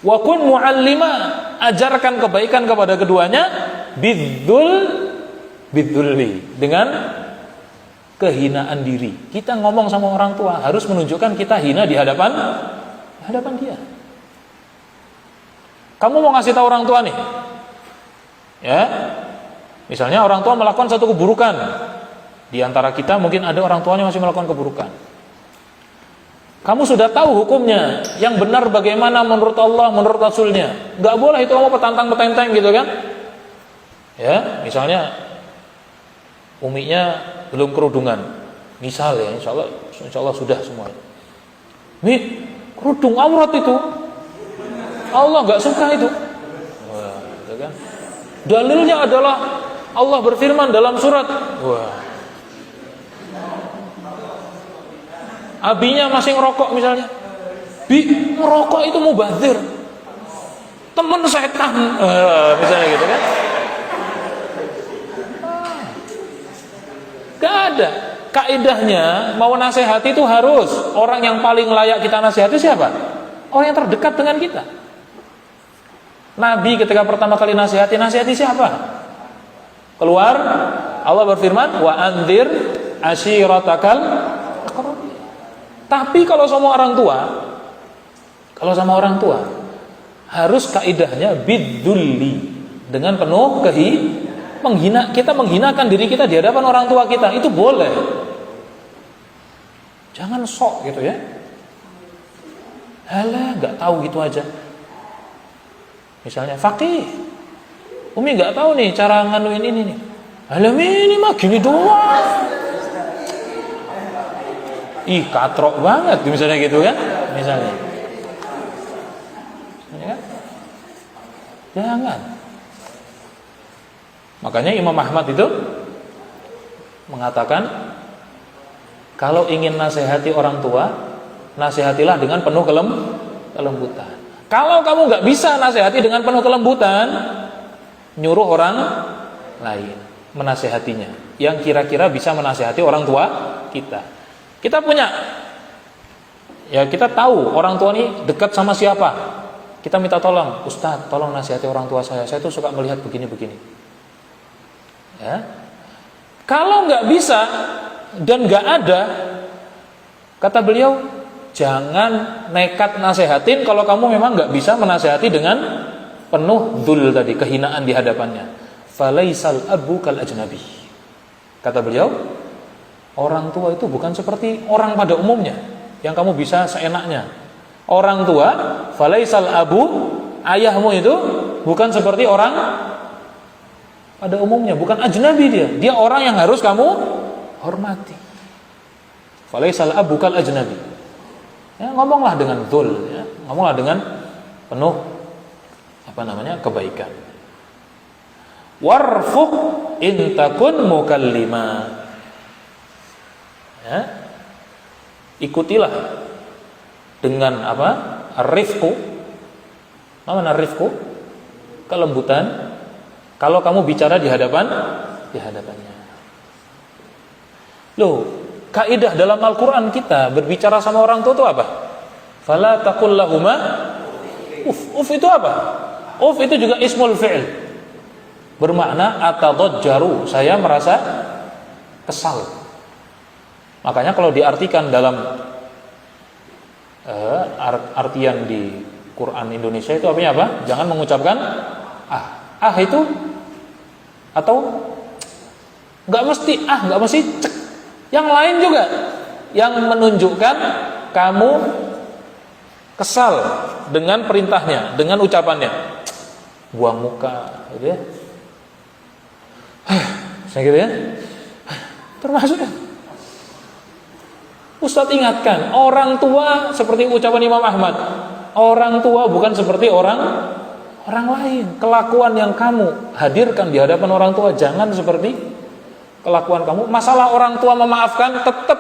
Wa kun muallima, ajarkan kebaikan kepada keduanya. Bidzulli, dengan kehinaan diri. Kita ngomong sama orang tua harus menunjukkan kita hina di hadapan dia. Kamu mau ngasih tahu orang tua nih, ya, misalnya orang tua melakukan satu keburukan. Di antara kita mungkin ada orang tuanya masih melakukan keburukan. Kamu sudah tahu hukumnya, yang benar bagaimana menurut Allah, menurut Rasulnya. Nggak boleh itu kamu petantang-petenteng gitu kan. Ya, misalnya uminya belum kerudungan, misal ya, insya Allah sudah semuanya. Nih, kerudung aurat itu, Allah nggak suka itu. Wah, gitu kan. Dalilnya adalah Allah berfirman dalam surat. Wah. Abinya masih ngerokok misalnya. Ngerokok itu mubadzir. Teman setan. Misalnya gitu kan. Gak ada. Kaidahnya mau nasihati itu harus orang yang paling layak kita nasihati siapa? Orang yang terdekat dengan kita. Nabi ketika pertama kali nasihati siapa? Keluar, Allah berfirman, wa anzir ashiratakal aqrabin. Tapi kalau sama orang tua harus kaidahnya bidzulli, dengan penuh kita menghinakan diri kita di hadapan orang tua kita, itu boleh. Jangan sok gitu ya. Halah, nggak tahu gitu aja. Misalnya faqih, Umi nggak tahu nih cara nganuin ini nih. Halah, ini mah gini doang. Ih, katrok banget misalnya gitu kan? Misalnya kan? Jangan. Makanya Imam Ahmad itu mengatakan, kalau ingin nasihati orang tua, nasihatilah dengan penuh kelembutan. Kalau kamu nggak bisa nasihati dengan penuh kelembutan, nyuruh orang lain menasihatinya, yang kira-kira bisa menasihati orang tua kita. Kita punya, ya kita tahu orang tua ini dekat sama siapa. Kita minta tolong, Ustadz, tolong nasihati orang tua saya tuh suka melihat begini-begini. Ya. Kalau nggak bisa dan nggak ada, kata beliau, jangan nekat nasehatin kalau kamu memang nggak bisa menasehati dengan penuh dzul tadi, kehinaan di hadapannya. Falaisal abu kal ajnabi. Kata beliau, orang tua itu bukan seperti orang pada umumnya yang kamu bisa seenaknya. Orang tua, falaisal abu, ayahmu itu bukan seperti orang pada umumnya, bukan ajnabi dia. Dia orang yang harus kamu hormati. Falaisal abu kal ajnabi. Ya, ngomonglah dengan dzul, ya. Ngomonglah dengan penuh kebaikan. Warfuq in takun mukallima. Ya. Ikutilah dengan apa? Ar-rifqu. Apa makna rifqu? Kelembutan. Kalau kamu bicara di hadapannya. Loh, kaidah dalam Al-Qur'an kita berbicara sama orang tua itu apa? Fala taqul lahuma uf. Uf itu apa? Uf itu juga ismul fi'il. Bermakna atadajjaru, saya merasa kesal. Makanya kalau diartikan dalam artian di Quran Indonesia itu artinya apa? Jangan mengucapkan itu, atau nggak mesti cek. Yang lain juga yang menunjukkan kamu kesal dengan perintahnya, dengan ucapannya. Buang muka, gitu ya. Saya gitu ya. Termasuk ya. Ustadz ingatkan, orang tua seperti ucapan Imam Ahmad. Orang tua bukan seperti orang lain. Kelakuan yang kamu hadirkan di hadapan orang tua jangan seperti kelakuan kamu. Masalah orang tua memaafkan, tetap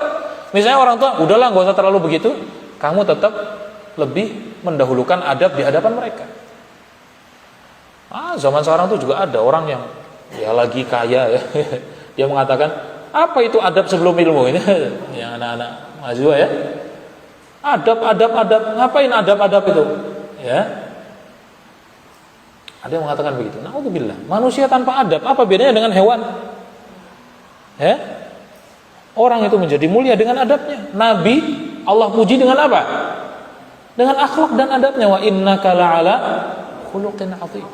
misalnya orang tua, udahlah gak usah terlalu begitu. Kamu tetap lebih mendahulukan adab di hadapan mereka. Zaman sekarang tuh juga ada orang yang ya lagi kaya ya. Dia mengatakan, apa itu adab sebelum ilmu ini? Yang anak-anak mahasiswa ya. Adab. Ngapain adab itu? Ya. Ada yang mengatakan begitu. Na'udzubillah. Manusia tanpa adab, apa bedanya dengan hewan? Ya? Orang itu menjadi mulia dengan adabnya. Nabi Allah puji dengan apa? Dengan akhlak dan adabnya. Wa innaka la'ala khuluqin 'azim.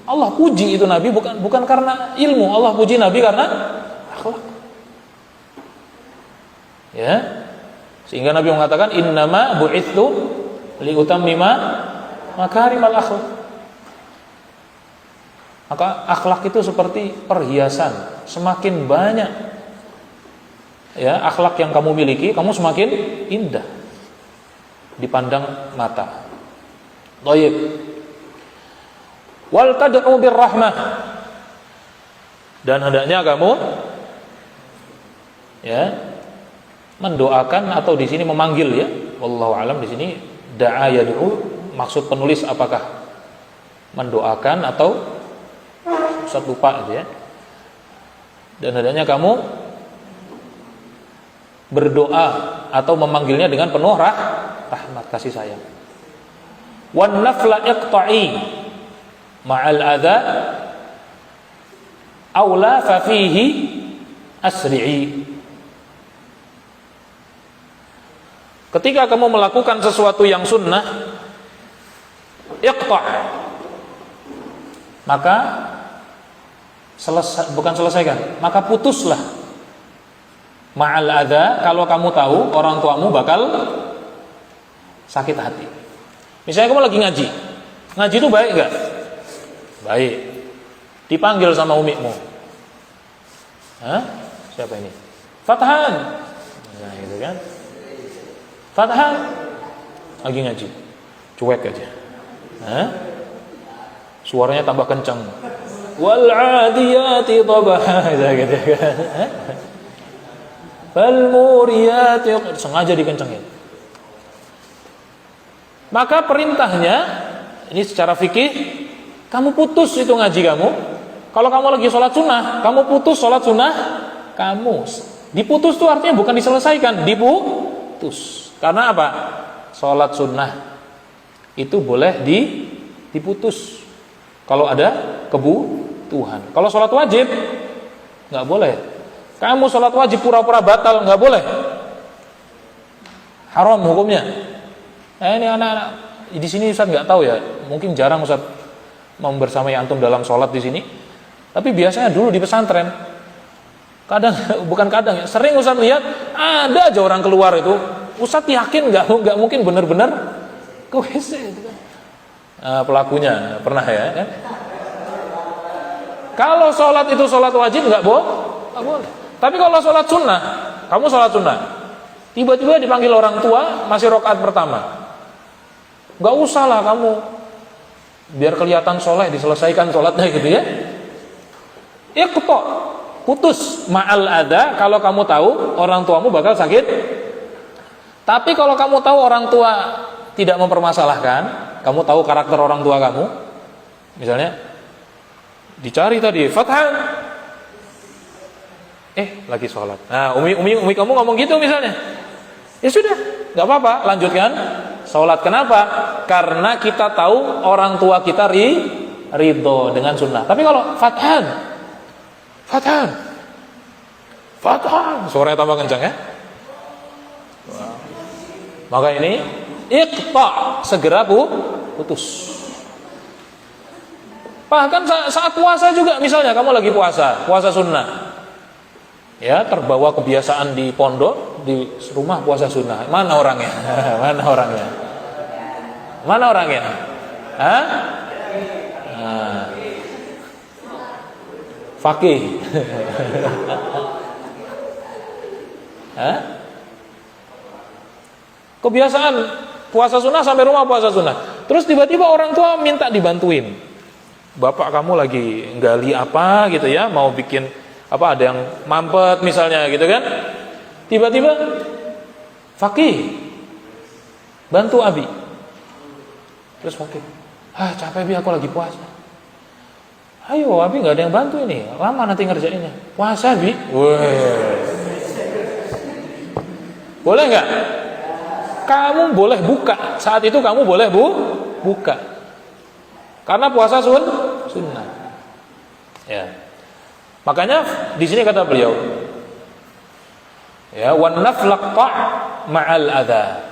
Allah puji itu Nabi bukan karena ilmu. Allah puji Nabi karena akhlak. Ya. Sehingga Nabi mengatakan innama bu'itsu liutammima makarimal akhlak. Maka akhlak itu seperti perhiasan. Semakin banyak ya akhlak yang kamu miliki, kamu semakin indah dipandang mata. Thayyib. Wal tad'u birrahmah. Dan hendaknya kamu ya mendoakan atau di sini memanggil ya. Wallahu alam di sini da'a yad'u, maksud penulis apakah mendoakan atau Ustaz lupa gitu ya. Dan hendaknya kamu berdoa atau memanggilnya dengan penuh rahmat kasih sayang. Wan nafla iqta'i ma'al adza aula fa fihi asri'i. Ketika kamu melakukan sesuatu yang sunnah, iqta', maka bukan selesaikan, maka putuslah. Ma'al adza, kalau kamu tahu orang tuamu bakal sakit hati. Misalnya kamu lagi ngaji. Ngaji itu baik enggak? Baik. Dipanggil sama umimu. Hah? Siapa ini? Fathan. Nah, gitu kan. Fathan lagi ngaji. Cuek aja. Hah? Suaranya tambah kencang. Wal 'adiyati dhabha, gitu kan. Fal muriyati, sengaja dikencengin. Maka perintahnya ini secara fikih, kamu putus itu ngaji kamu. Kalau kamu lagi sholat sunnah, kamu putus sholat sunnah kamu. Diputus itu artinya bukan diselesaikan, diputus. Karena apa? Sholat sunnah itu boleh diputus kalau ada kebutuhan. Kalau sholat wajib nggak boleh. Kamu sholat wajib pura-pura batal, nggak boleh. Haram hukumnya. Ini anak-anak di sini Ustaz nggak tahu ya, mungkin jarang Ustaz membersamai antum dalam sholat di sini. Tapi biasanya dulu di pesantren, kadang bukan kadang ya, sering Ustaz lihat ada aja orang keluar itu. Ustaz yakin nggak mungkin benar-benar ke WC itu kan. Pelakunya pernah ya kan. Kalau sholat itu sholat wajib nggak boleh. Tapi kalau sholat sunnah, kamu sholat sunnah, tiba-tiba dipanggil orang tua masih rakaat pertama, nggak usah lah kamu, biar kelihatan soleh diselesaikan sholatnya gitu ya. Iqta, putus ma'al adza, kalau kamu tahu orang tuamu bakal sakit. Tapi kalau kamu tahu orang tua tidak mempermasalahkan, kamu tahu karakter orang tua kamu, misalnya dicari tadi Fathan, lagi sholat. Nah, umi kamu ngomong gitu misalnya, ya sudah, nggak apa-apa, lanjutkan sholat. Kenapa? Karena kita tahu orang tua kita ridho dengan sunnah. Tapi kalau Fathan, suaranya tambah kencang ya. Maka ini iqta, segera putus. Bahkan saat puasa juga, misalnya kamu lagi puasa sunnah, ya terbawa kebiasaan di pondok, di rumah puasa sunnah. Mana orangnya? Mana orangnya? Hah? Fakih. Hah? Kebiasaan puasa sunnah, sampai rumah puasa sunnah. Terus tiba-tiba orang tua minta dibantuin. Bapak kamu lagi gali apa gitu ya, mau bikin apa, ada yang mampet misalnya gitu kan. Tiba-tiba Fakih, bantu Abi. Terus Fakih, capek Bi, aku lagi puasa. Ayo Abi, nggak ada yang bantu ini, lama nanti ngerjainnya. Puasa Bi. Boleh nggak? Kamu boleh buka, saat itu kamu boleh buka, karena puasa sunnah. Ya, makanya di sini kata beliau, ya, wan naflaqa ma'al adza.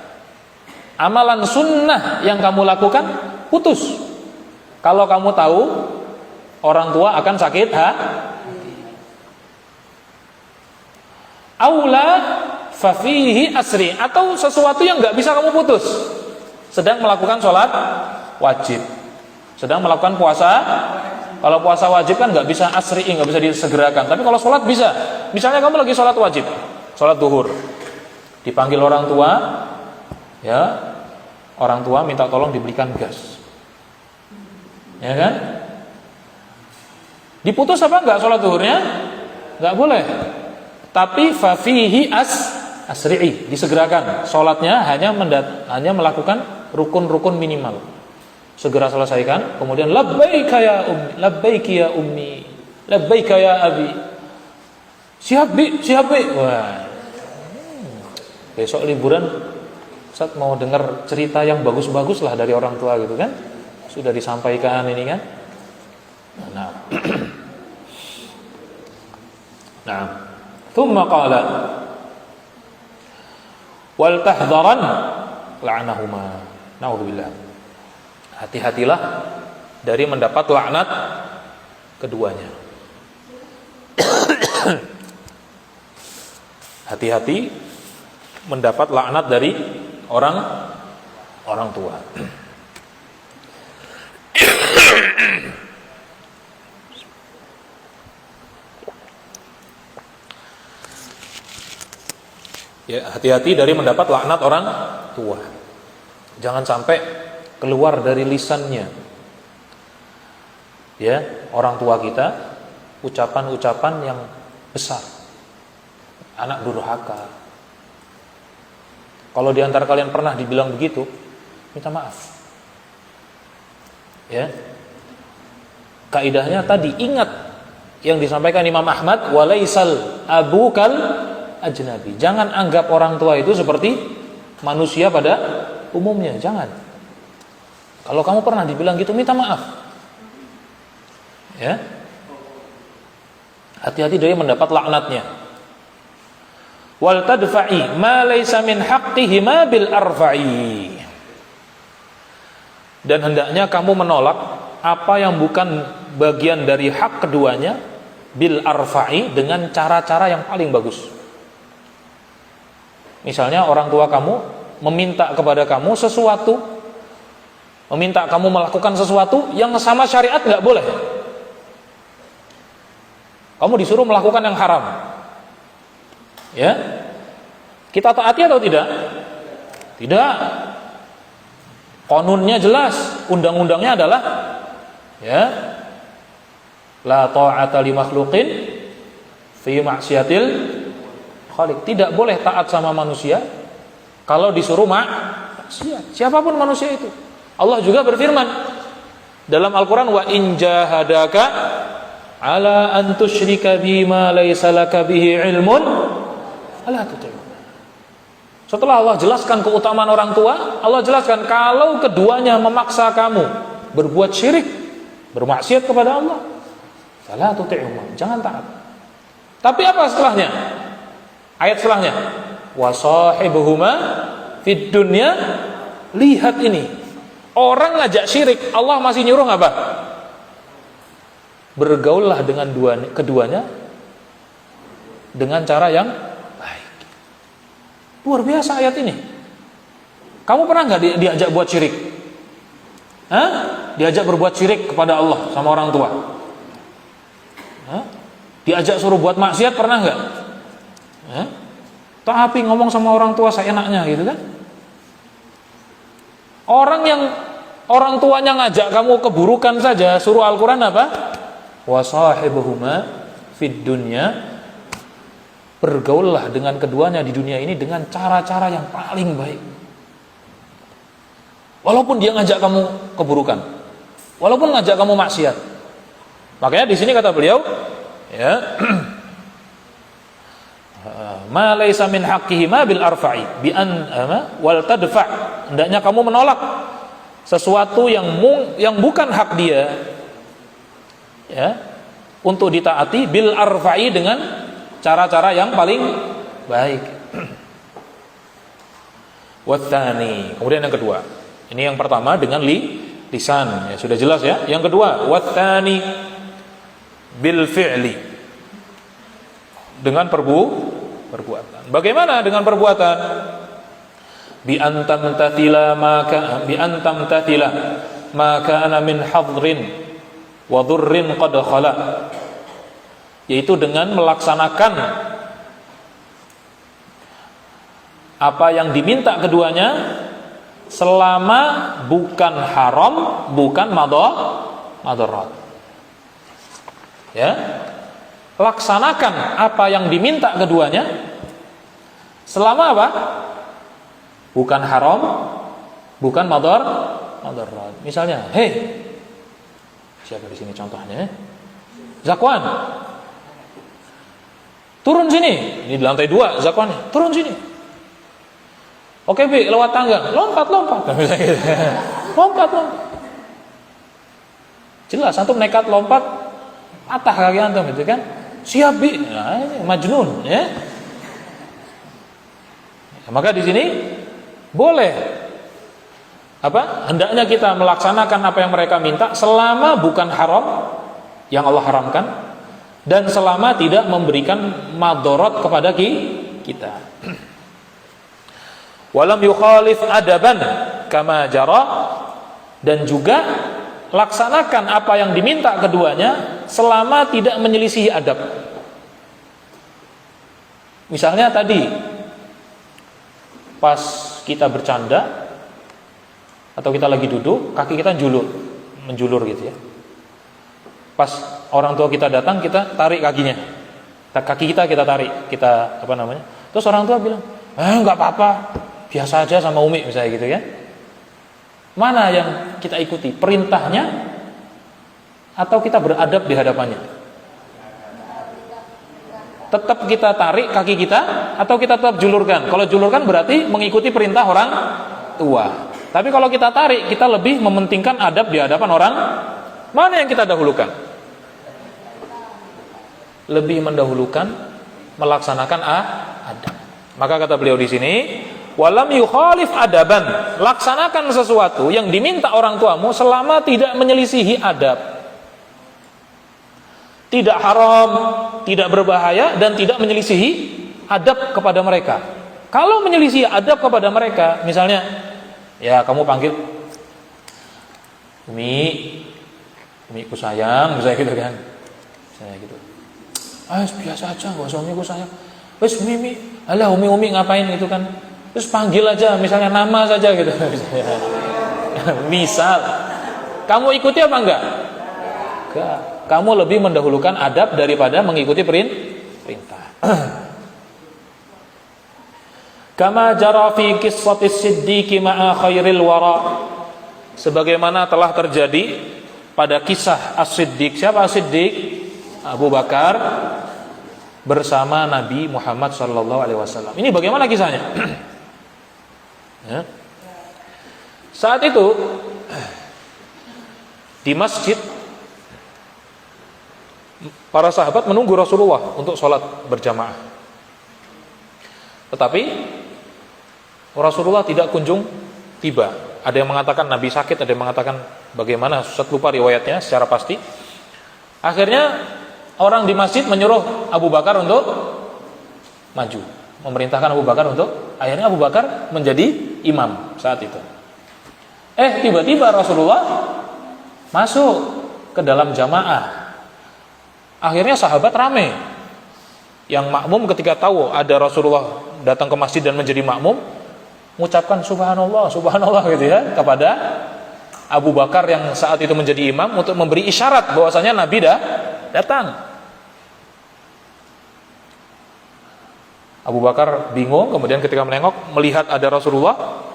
Amalan sunnah yang kamu lakukan putus kalau kamu tahu orang tua akan sakit aula fafihi asri, atau sesuatu yang nggak bisa kamu putus, sedang melakukan sholat wajib, sedang melakukan puasa. Kalau puasa wajib kan nggak bisa asri, nggak bisa disegerakan. Tapi kalau sholat bisa. Misalnya kamu lagi sholat wajib, sholat duhur, dipanggil orang tua, ya, orang tua minta tolong dibelikan gas, ya kan? Diputus apa enggak sholat duhurnya? Nggak boleh. Tapi fafihi asri'i, disegerakan. Sholatnya hanya melakukan rukun-rukun minimal. Segera selesaikan, kemudian labbaika ya ummi, labbaiki ya ummi, labbaika ya abi. Siap Bi. Wah. Besok liburan Ustaz mau dengar cerita yang bagus-bagus lah dari orang tua gitu kan. Sudah disampaikan ini kan. Nah. Nah. Thumma qala wal tahdharan la'anahuma. Na'udzubillah. Hati-hatilah dari mendapat laknat keduanya. Hati-hati mendapat laknat dari orang tua. Ya, hati-hati dari mendapat laknat orang tua. Jangan sampai keluar dari lisannya, ya, orang tua kita ucapan-ucapan yang besar. Anak durhaka. Kalau di antara kalian pernah dibilang begitu, minta maaf. Ya. Kaidahnya tadi ingat yang disampaikan Imam Ahmad, walaisal abukal ajnabi. Jangan anggap orang tua itu seperti manusia pada umumnya, jangan. Kalau kamu pernah dibilang gitu, minta maaf. Ya. Hati-hati dari mendapat laknatnya. Wal tadfa'i ma laysa min haqqihima bil arfa'i. Dan hendaknya kamu menolak apa yang bukan bagian dari hak keduanya bil arfa'i, dengan cara-cara yang paling bagus. Misalnya orang tua kamu meminta kepada kamu sesuatu, meminta kamu melakukan sesuatu yang sama syariat nggak boleh. Kamu disuruh melakukan yang haram, ya, kita taati atau tidak? Tidak. Qanunnya jelas, undang-undangnya adalah, ya, la ta'ata li makhluqin fi ma'siyatil khaliq. Tidak boleh taat sama manusia kalau disuruh maksiat. Siapapun manusia itu. Allah juga berfirman dalam Al-Qur'an, wa in jahadaka ala an tusyrika bima laysa laka bihi ilmun ala tuti'huma. Setelah Allah jelaskan keutamaan orang tua, Allah jelaskan kalau keduanya memaksa kamu berbuat syirik, bermaksiat kepada Allah, fala tuti'huma, jangan taat. Tapi apa setelahnya? Ayat setelahnya, wa sahibuhuma fid dunya. Lihat ini, orang ngajak syirik, Allah masih nyuruh apa? Bergaullah dengan keduanya dengan cara yang baik. Luar biasa ayat ini. Kamu pernah nggak diajak buat syirik? Hah? Diajak berbuat syirik kepada Allah sama orang tua? Hah? Diajak suruh buat maksiat pernah nggak? Hah? Tapi ngomong sama orang tua seenaknya gitu kan? Orang tuanya ngajak kamu keburukan saja, suruh Al-Quran apa? Wa sahibuhuma fid dunya. Bergaullah dengan keduanya di dunia ini dengan cara-cara yang paling baik. Walaupun dia ngajak kamu keburukan, walaupun ngajak kamu maksiat. Makanya di sini kata beliau, ya, ma laysa min haqqihima bil arfa'i bi an wal tadfa'. Hendaknya kamu menolak sesuatu yang bukan hak dia, ya, untuk ditaati bil arfa'i, dengan cara-cara yang paling baik. Wathani, kemudian yang kedua. Ini yang pertama dengan lisan, ya, sudah jelas ya. Yang kedua, wathani bil fi'li, dengan perbuatan. Bagaimana dengan perbuatan? Bi antam tatila maka ana min hadrin wa dhurrin qad khala, yaitu dengan melaksanakan apa yang diminta keduanya selama bukan haram, bukan madarat. Ya, laksanakan apa yang diminta keduanya selama apa? Bukan haram, bukan madarat. Misalnya, hei, siapa di sini contohnya? Zakwan, turun sini. Ini di lantai 2 zakwannya. Turun sini. Oke, Bi, lewat tangga. Lompat. Lompat. Jelas antum nekat lompat, patah kaki antum itu kan. Siap, Bi. Nah, ini majnun, ya. Maka di sini boleh apa? Hendaknya kita melaksanakan apa yang mereka minta selama bukan haram yang Allah haramkan, dan selama tidak memberikan madorot kepada kita. Walam yukhalif adaban kama jara, dan juga laksanakan apa yang diminta keduanya selama tidak menyelisihi adab. Misalnya tadi pas kita bercanda atau kita lagi duduk, kaki kita menjulur gitu ya. Pas orang tua kita datang, kita tarik kakinya, kaki kita tarik, kita apa namanya? Terus orang tua bilang, nggak apa-apa, biasa aja sama Umi misalnya gitu ya. Mana yang kita ikuti, perintahnya atau kita beradab di hadapannya? Tetap kita tarik kaki kita atau kita tetap julurkan? Kalau julurkan berarti mengikuti perintah orang tua. Tapi kalau kita tarik, kita lebih mementingkan adab di hadapan orang. Mana yang kita dahulukan? Lebih mendahulukan melaksanakan adab. Maka kata beliau di sini, walam yukhalif adaban, laksanakan sesuatu yang diminta orang tuamu selama tidak menyelisihi adab. Tidak haram, tidak berbahaya, dan tidak menyelisihi adab kepada mereka. Kalau menyelisihi adab kepada mereka, misalnya ya kamu panggil Umiku sayang, misalnya gitu kan. Saya gitu. Biasa aja, enggak usah Umiku sayang. Wes Umi, alah Umi ngapain gitu kan. Terus panggil aja, misalnya nama saja gitu. Misal, kamu ikuti apa enggak? Enggak. Kamu lebih mendahulukan adab daripada mengikuti perintah. Kama jara fi qissatis siddiqi ma'a khairil wara, sebagaimana telah terjadi pada kisah As-Siddiq. Siapa As-Siddiq? Abu Bakar bersama Nabi Muhammad SAW. Ini bagaimana kisahnya? Ya. Saat itu di masjid, para sahabat menunggu Rasulullah untuk sholat berjamaah. Tetapi Rasulullah tidak kunjung tiba. Ada yang mengatakan Nabi sakit, ada yang mengatakan bagaimana, Ustaz lupa riwayatnya secara pasti. Akhirnya orang di masjid menyuruh Abu Bakar untuk maju, memerintahkan Abu Bakar untuk, akhirnya Abu Bakar menjadi imam saat itu. Tiba-tiba Rasulullah masuk ke dalam jamaah. Akhirnya sahabat ramai. Yang makmum ketika tahu ada Rasulullah datang ke masjid dan menjadi makmum, mengucapkan subhanallah, subhanallah gitu ya kepada Abu Bakar yang saat itu menjadi imam, untuk memberi isyarat bahwasanya Nabi dah datang. Abu Bakar bingung, kemudian ketika menengok melihat ada Rasulullah,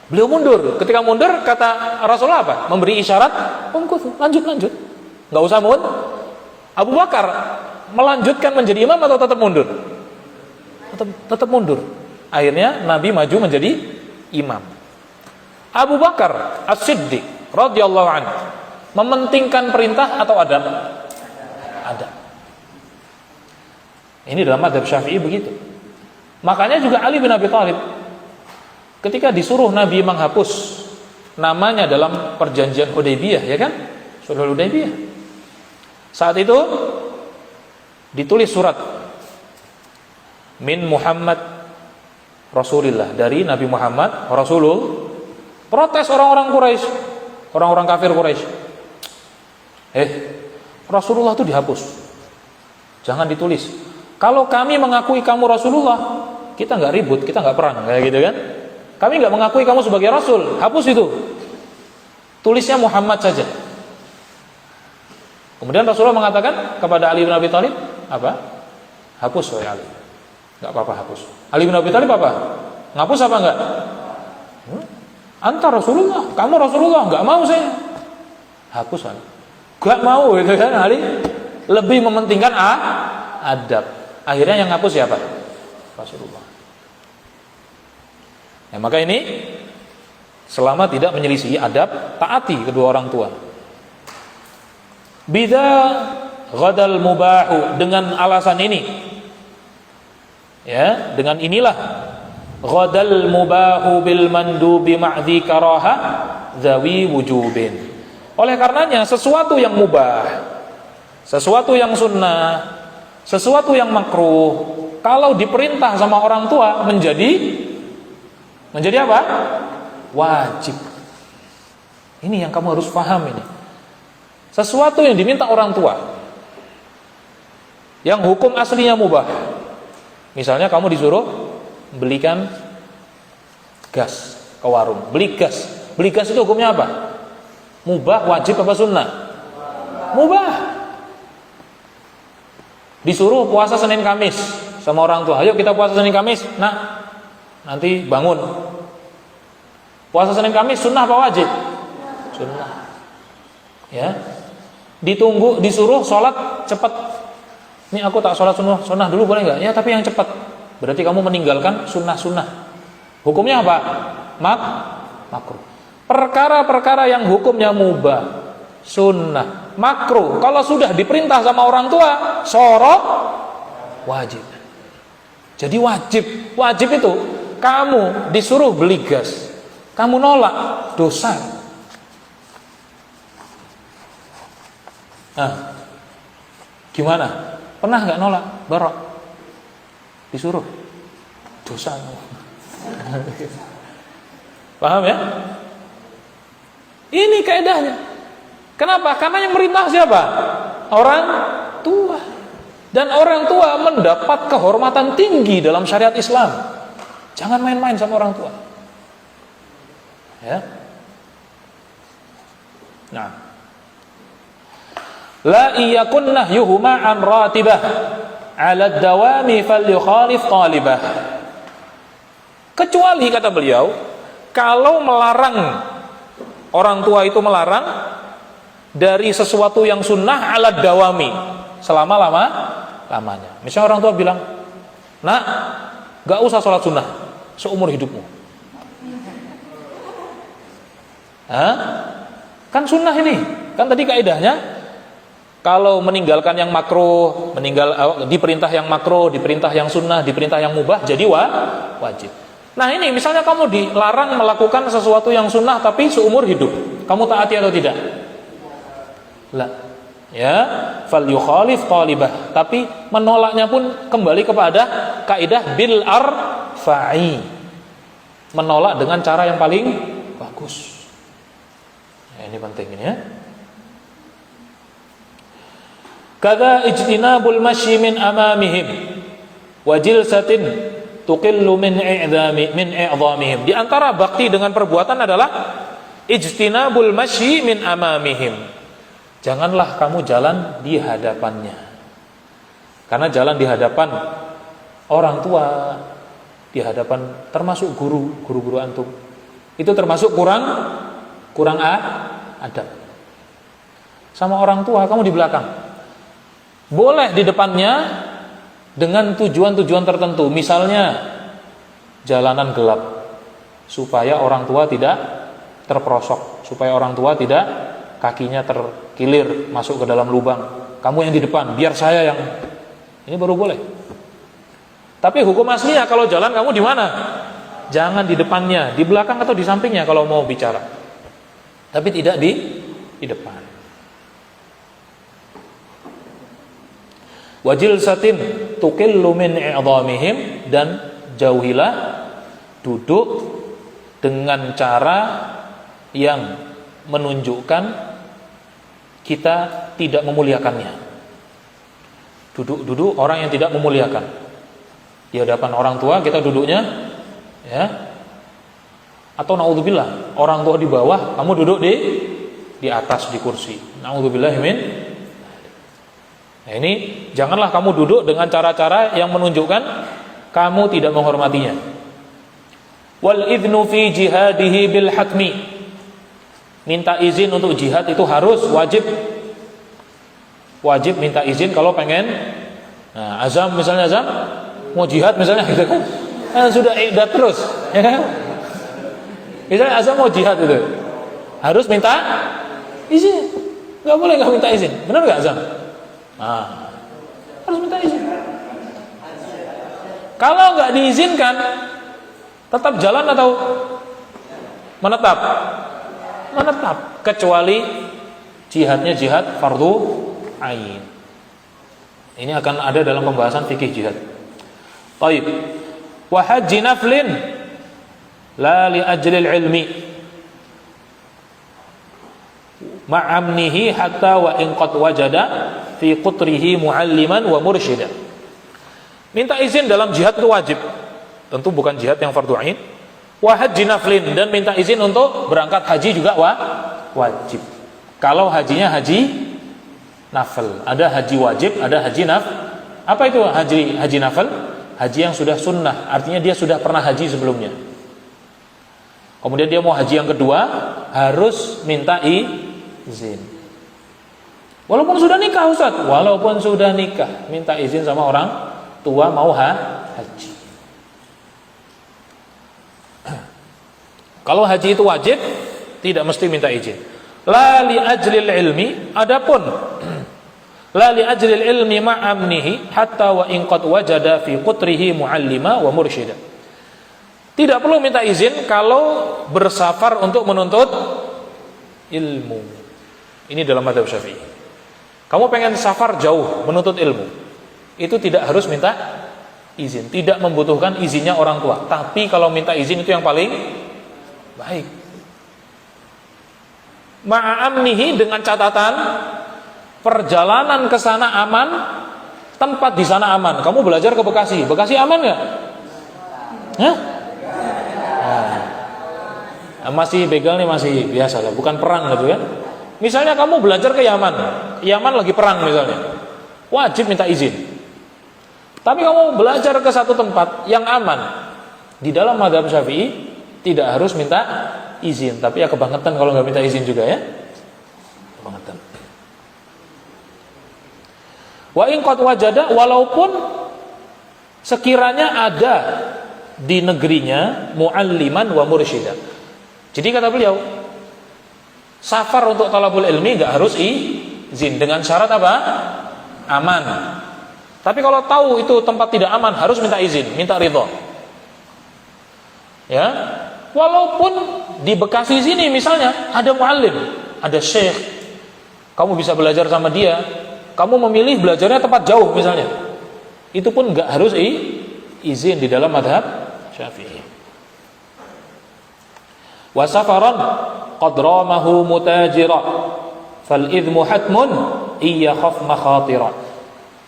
beliau mundur. Ketika mundur, kata Rasulullah apa? Memberi isyarat, lanjut, nggak usah mun. Abu Bakar melanjutkan menjadi imam atau tetap mundur? Tetap mundur. Akhirnya Nabi maju menjadi imam. Abu Bakar As-Siddiq radhiyallahu anhu mementingkan perintah atau adab? Adab. Ini dalam adab Syafi'i begitu. Makanya juga Ali bin Abi Thalib ketika disuruh Nabi menghapus namanya dalam perjanjian Hudaybiyah, ya kan? Sulhul Hudaybiyah. Saat itu ditulis surat min Muhammad Rasulillah, dari Nabi Muhammad Rasulul. Protes orang-orang Quraisy, orang-orang kafir Quraisy. Rasulullah itu dihapus, jangan ditulis. Kalau kami mengakui kamu Rasulullah, kita nggak ribut, kita nggak perang, kayak gitu kan? Kami nggak mengakui kamu sebagai Rasul, hapus itu. Tulisnya Muhammad saja. Kemudian Rasulullah mengatakan kepada Ali bin Abi Thalib, apa? Hapus wahai Ali. Nggak apa-apa, hapus. Ali bin Abi Thalib apa? Ngapus apa enggak? Anta Rasulullah, kamu Rasulullah, nggak mau saya. Hapus Ali. Nggak mau gitu kan, Ali lebih mementingkan adab. Akhirnya yang ngapus siapa? Rasulullah. Ya, maka ini selama tidak menyelisihi adab, taati kedua orang tua. Bida ghadal mubahu, dengan alasan ini, ya, dengan inilah ghadal mubahu bil mandubi ma'dhi karaha zawi wujubin. Oleh karenanya sesuatu yang mubah sesuatu yang sunnah, sesuatu yang makruh, kalau diperintah sama orang tua menjadi apa? Wajib. Ini yang kamu harus paham ini. Sesuatu yang diminta orang tua, yang hukum aslinya mubah. Misalnya kamu disuruh belikan gas ke warung, beli gas. Beli gas itu hukumnya apa? Mubah, wajib apa sunnah? Mubah. Disuruh puasa Senin Kamis sama orang tua. Ayo kita puasa Senin Kamis. Nah, nanti bangun. Puasa Senin Kamis sunnah apa wajib? Sunnah. Ya. Ditunggu, disuruh sholat cepat. Ini aku tak sholat sunnah dulu boleh nggak? Ya, tapi yang cepat. Berarti kamu meninggalkan sunnah-sunnah. Hukumnya apa? Makruh. Perkara-perkara yang hukumnya mubah, sunnah, makruh, kalau sudah diperintah sama orang tua, sorot wajib. Jadi wajib itu kamu disuruh beli gas, kamu nolak, dosa. Nah, gimana? Pernah nggak nolak? Barok. Disuruh, dosa. Paham ya? Ini kaidahnya. Kenapa? Karena yang merintah siapa? Orang tua. Dan orang tua mendapat kehormatan tinggi dalam syariat Islam. Jangan main-main sama orang tua. Ya. Nah. La iyakun nahyuhuma an ratibah 'ala ad-dawami falyukhalif talibah. Kecuali kata beliau, kalau melarang, orang tua itu melarang dari sesuatu yang sunnah ala dawami, selama-lamanya. Misalnya orang tua bilang, nak, gak usah sholat sunnah seumur hidupmu. Hah? Kan sunnah ini. Kan tadi kaidahnya, kalau meninggalkan yang makruh, diperintah yang makruh, diperintah yang sunnah, diperintah yang mubah, jadi wajib. Nah ini misalnya kamu dilarang melakukan sesuatu yang sunnah tapi seumur hidup, kamu taati atau tidak? La. Ya, fal yukhalif talibah. Tapi menolaknya pun kembali kepada kaidah bil arfa'i. Menolak dengan cara yang paling bagus. Ya, ini penting ini ya. Kada ijtinabul masyi min amamihim wa jilsatin tuqillu min i'dhamihim. Di antara bakti dengan perbuatan adalah ijtinabul masyi min amamihim. Janganlah kamu jalan di hadapannya. Karena jalan di hadapan orang tua, di hadapan termasuk guru antum, itu termasuk kurang adab. Sama orang tua kamu di belakang. Boleh di depannya dengan tujuan-tujuan tertentu. Misalnya jalanan gelap supaya orang tua tidak terperosok, supaya orang tua tidak kakinya terkilir masuk ke dalam lubang. Kamu yang di depan, biar saya yang ini baru boleh. Tapi hukum aslinya kalau jalan kamu di mana? Jangan di depannya, di belakang atau di sampingnya kalau mau bicara. Tapi tidak di depan. Wajil satin tuqillu min i'dhamihim, dan jauhilah duduk dengan cara yang menunjukkan kita tidak memuliakannya. Duduk orang yang tidak memuliakan. Di hadapan orang tua kita duduknya ya. Atau naudzubillah, orang tua di bawah, kamu duduk di atas di kursi. Naudzubillah min. Nah, ini janganlah kamu duduk dengan cara-cara yang menunjukkan kamu tidak menghormatinya. Wal idnu fi jihadihi bil hatmi. Minta izin untuk jihad itu harus wajib. Wajib minta izin kalau pengen. Nah, azam misalnya azam mau jihad misalnya gitu kan. Sudah idat terus, ya kan? Misalnya azam mau jihad itu. Harus minta izin. Enggak boleh enggak minta izin. Benar enggak azam? Nah, harus minta izin. Kalau nggak diizinkan, tetap jalan atau menetap? Menetap. Kecuali jihadnya jihad fardu ain. Ini akan ada dalam pembahasan fikih jihad. Baik. Wa haji naflin la li ajlil ilmi ma'amnihi hatta wa in qad wajada fi qutrihi mualliman wa mursyida. Minta izin dalam jihad itu wajib. Tentu bukan jihad yang fardhu ain. Wa haji naflin, dan minta izin untuk berangkat haji juga wajib. Kalau hajinya haji nafil, ada haji wajib, ada haji apa itu haji nafil? Haji yang sudah sunnah, artinya dia sudah pernah haji sebelumnya. Kemudian dia mau haji yang kedua, harus minta izin. Walaupun sudah nikah, Ustaz, walaupun sudah nikah, minta izin sama orang tua mau haji. Kalau haji itu wajib, tidak mesti minta izin. La li ajlil ilmi, adapun la li ajlil ilmi ma'amnihi hatta wa in qad wajada fi qutrihi muallima wa mursyida. Tidak perlu minta izin kalau bersafar untuk menuntut ilmu. Ini dalam mazhab Syafi'i. Kamu pengen safar jauh menuntut ilmu, itu tidak harus minta izin, tidak membutuhkan izinnya orang tua. Tapi kalau minta izin itu yang paling baik. Ma'amnihi, dengan catatan perjalanan ke sana aman, tempat di sana aman. Kamu belajar ke Bekasi, Bekasi aman nggak? Hah? Nah, masih begal nih, masih biasa lah, bukan perang gitu ya. Misalnya kamu belajar ke Yaman, Yaman lagi perang misalnya, wajib minta izin. Tapi kamu belajar ke satu tempat yang aman, di dalam mazhab Syafi'i tidak harus minta izin. Tapi ya kebangetan kalau nggak minta izin juga ya, kebangetan. Wa in qad wajada, walaupun sekiranya ada di negerinya mualliman wa mursyida. Jadi kata beliau, safar untuk talabul ilmi nggak harus izin, dengan syarat apa? Aman. Tapi kalau tahu itu tempat tidak aman, harus minta izin, minta ridho. Ya, walaupun di Bekasi sini misalnya ada muallim, ada syekh, kamu bisa belajar sama dia. Kamu memilih belajarnya tempat jauh misalnya, itu pun nggak harus izin di dalam mazhab Syafi'i. Wa safaran qad ramahu mutajira fal idmu hatmun iya khaf makhatira.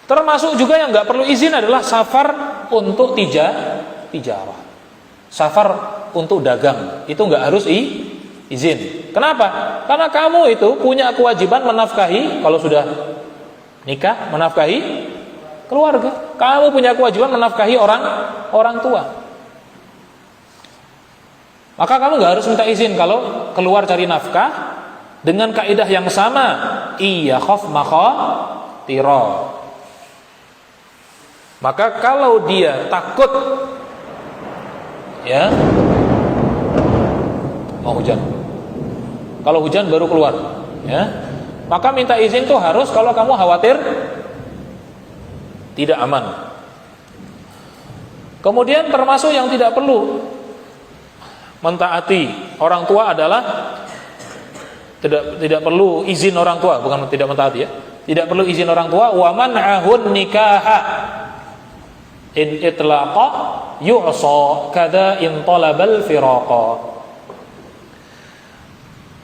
Termasuk juga yang nggak perlu izin adalah safar untuk tijarah, safar untuk dagang, itu nggak harus izin. Kenapa? Karena kamu itu punya kewajiban menafkahi, kalau sudah nikah, menafkahi keluarga. Kamu punya kewajiban menafkahi orang tua. Maka kamu nggak harus minta izin kalau keluar cari nafkah, dengan kaidah yang sama, iya khaf makhatira. Maka kalau dia takut ya mau hujan, kalau hujan baru keluar ya, maka minta izin tuh harus kalau kamu khawatir tidak aman. Kemudian termasuk yang tidak perlu mentaati orang tua adalah tidak perlu izin orang tua, bukan tidak mentaati ya, tidak perlu izin orang tua. Wa man'ahun nikaha in itlaqa yu'sa kada in talabal firaqa.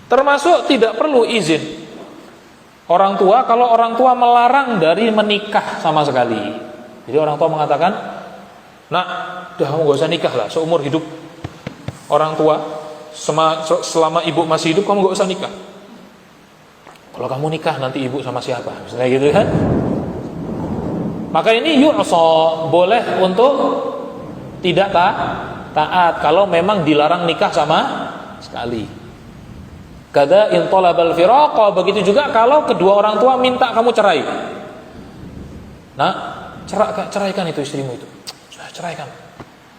Termasuk tidak perlu izin orang tua kalau orang tua melarang dari menikah sama sekali. Jadi orang tua mengatakan, "Nak, udah kamu gak usah nikah lah, seumur hidup orang tua, selama ibu masih hidup kamu gak usah nikah. Kalau kamu nikah nanti ibu sama siapa?" Misalnya gitu kan. Maka ini yu'sa, boleh untuk tidak taat kalau memang dilarang nikah sama sekali. Kada in talabal firaqa, begitu juga kalau kedua orang tua minta kamu cerai. Nah, ceraikan itu istrimu itu. Sudah ceraikan.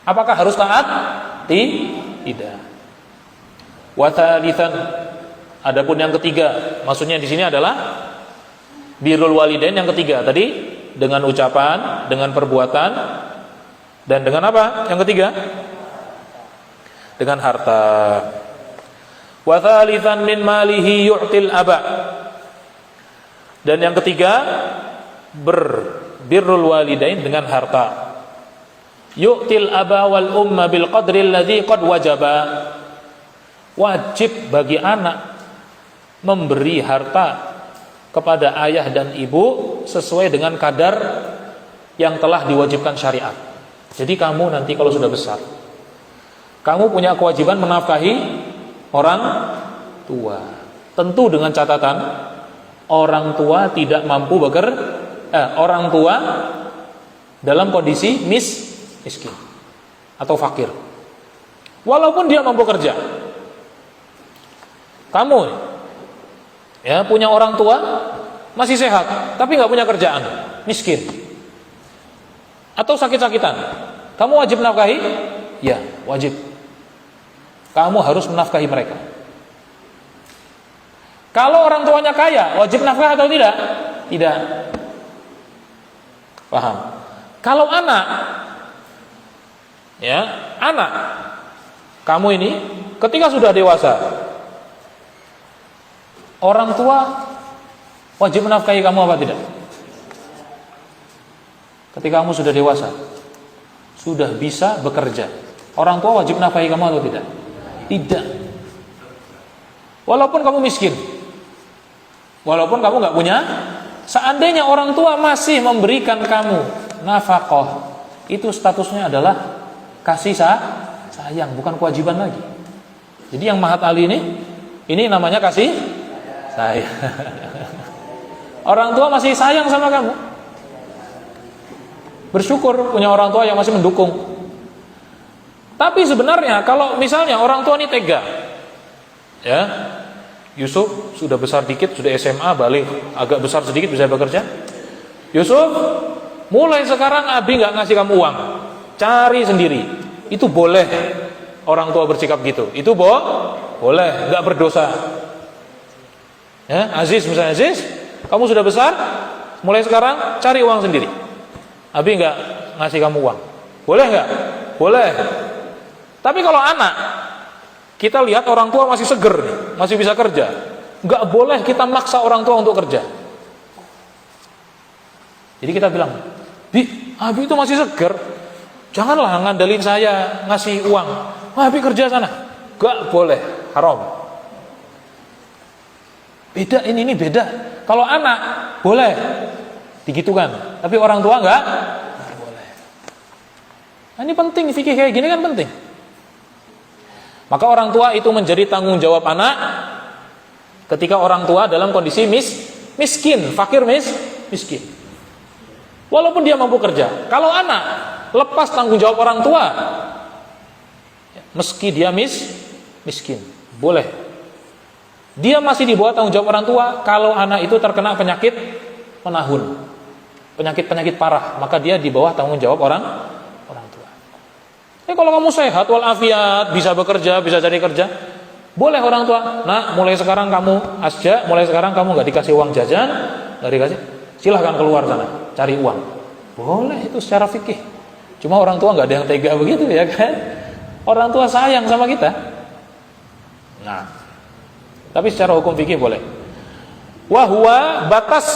Apakah harus taat? Tidak. Wa tsalitsan, adapun yang ketiga, maksudnya di sini adalah birrul walidain yang ketiga tadi, dengan ucapan, dengan perbuatan, dan dengan apa? Yang ketiga, dengan harta. Wa tsalitsan min malihi yu'til aba. Dan yang ketiga, birrul walidain dengan harta. Yu'til aba wal umma bil qadri alladhi qad wajaba. Wajib bagi anak memberi harta kepada ayah dan ibu sesuai dengan kadar yang telah diwajibkan syariat. Jadi kamu nanti kalau sudah besar, kamu punya kewajiban menafkahi orang tua. Tentu dengan catatan orang tua tidak mampu orang tua dalam kondisi miskin atau fakir. Walaupun dia mampu kerja. Kamu ya punya orang tua masih sehat tapi nggak punya kerjaan, miskin atau sakit-sakitan, kamu wajib menafkahi? Ya, wajib. Kamu harus menafkahi mereka. Kalau orang tuanya kaya, wajib nafkah atau tidak? Tidak. Paham? Kalau anak, ya, anak kamu ini ketika sudah dewasa, orang tua wajib menafkahi kamu apa tidak? Ketika kamu sudah dewasa, sudah bisa bekerja, orang tua wajib menafkahi kamu atau tidak? Tidak. Walaupun kamu miskin, walaupun kamu nggak punya, seandainya orang tua masih memberikan kamu nafkah, itu statusnya adalah kasih sayang, bukan kewajiban lagi. Jadi yang mahat ali ini namanya kasih sayang. Orang tua masih sayang sama kamu. Bersyukur punya orang tua yang masih mendukung. Tapi sebenarnya kalau misalnya orang tua ini tega, ya, Yusuf sudah besar dikit, sudah SMA, balik agak besar sedikit bisa bekerja. Yusuf, mulai sekarang Abi nggak ngasih kamu uang, cari sendiri. Itu boleh orang tua bersikap gitu. Itu boleh, nggak berdosa. Ya, Aziz misalnya, Aziz, kamu sudah besar, mulai sekarang cari uang sendiri. Abi nggak ngasih kamu uang, boleh nggak? Boleh. Tapi kalau anak, kita lihat orang tua masih seger nih, masih bisa kerja, nggak boleh kita maksa orang tua untuk kerja. Jadi kita bilang, Abi itu masih seger, janganlah ngandalin saya ngasih uang. Abi kerja sana, nggak boleh, haram. Beda ini beda. Kalau anak boleh digitukan, tapi orang tua nggak boleh. Nah, ini penting, fikih kayak gini kan penting. Maka orang tua itu menjadi tanggung jawab anak ketika orang tua dalam kondisi miskin, fakir miskin. Walaupun dia mampu kerja. Kalau anak lepas tanggung jawab orang tua, meski dia miskin, boleh. Dia masih di bawah tanggung jawab orang tua kalau anak itu terkena penyakit menahun, penyakit parah, maka dia di bawah tanggung jawab orang tua. Kalau kamu sehat walafiat, bisa bekerja, bisa cari kerja, boleh orang tua. Nah, mulai sekarang kamu asja, mulai sekarang kamu nggak dikasih uang jajan, nggak dikasih, silahkan keluar sana cari uang. Boleh itu secara fikih. Cuma orang tua nggak ada yang tega begitu ya kan? Orang tua sayang sama kita. Nah, tapi secara hukum fikih boleh. Wahwa batas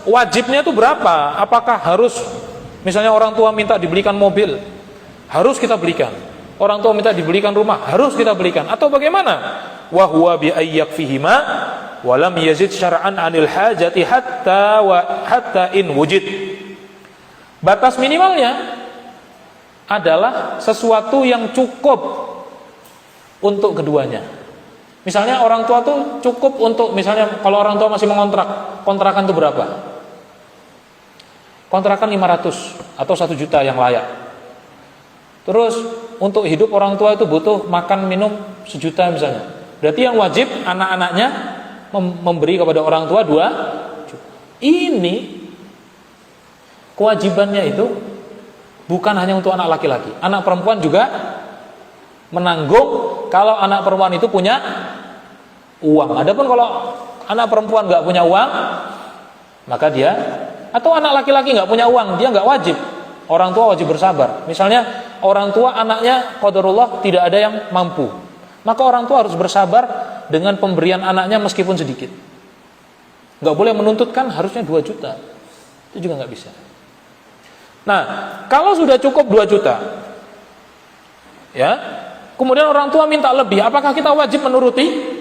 wajibnya itu berapa? Apakah harus misalnya orang tua minta dibelikan mobil, harus kita belikan? Orang tua minta dibelikan rumah, harus kita belikan? Atau bagaimana? Wa huwa bi ayyakfihima wa lam yazid syar'an 'anil hajati hatta in wujid. Batas minimalnya adalah sesuatu yang cukup untuk keduanya. Misalnya orang tua tuh cukup untuk, misalnya kalau orang tua masih mengontrak, kontrakan itu berapa? Kontrakan 500 atau 1 juta yang layak. Terus untuk hidup orang tua itu butuh makan minum 1 juta misalnya. Berarti yang wajib anak-anaknya memberi kepada orang tua 2 juta. Ini kewajibannya itu bukan hanya untuk anak laki-laki. Anak perempuan juga menanggung kalau anak perempuan itu punya uang. Adapun kalau anak perempuan nggak punya uang, maka dia, atau anak laki-laki nggak punya uang, dia nggak wajib. Orang tua wajib bersabar. Misalnya orang tua anaknya qadarullah tidak ada yang mampu, maka orang tua harus bersabar dengan pemberian anaknya meskipun sedikit. Nggak boleh menuntutkan harusnya 2 juta, itu juga nggak bisa. Nah, kalau sudah cukup 2 juta, ya, kemudian orang tua minta lebih, apakah kita wajib menuruti?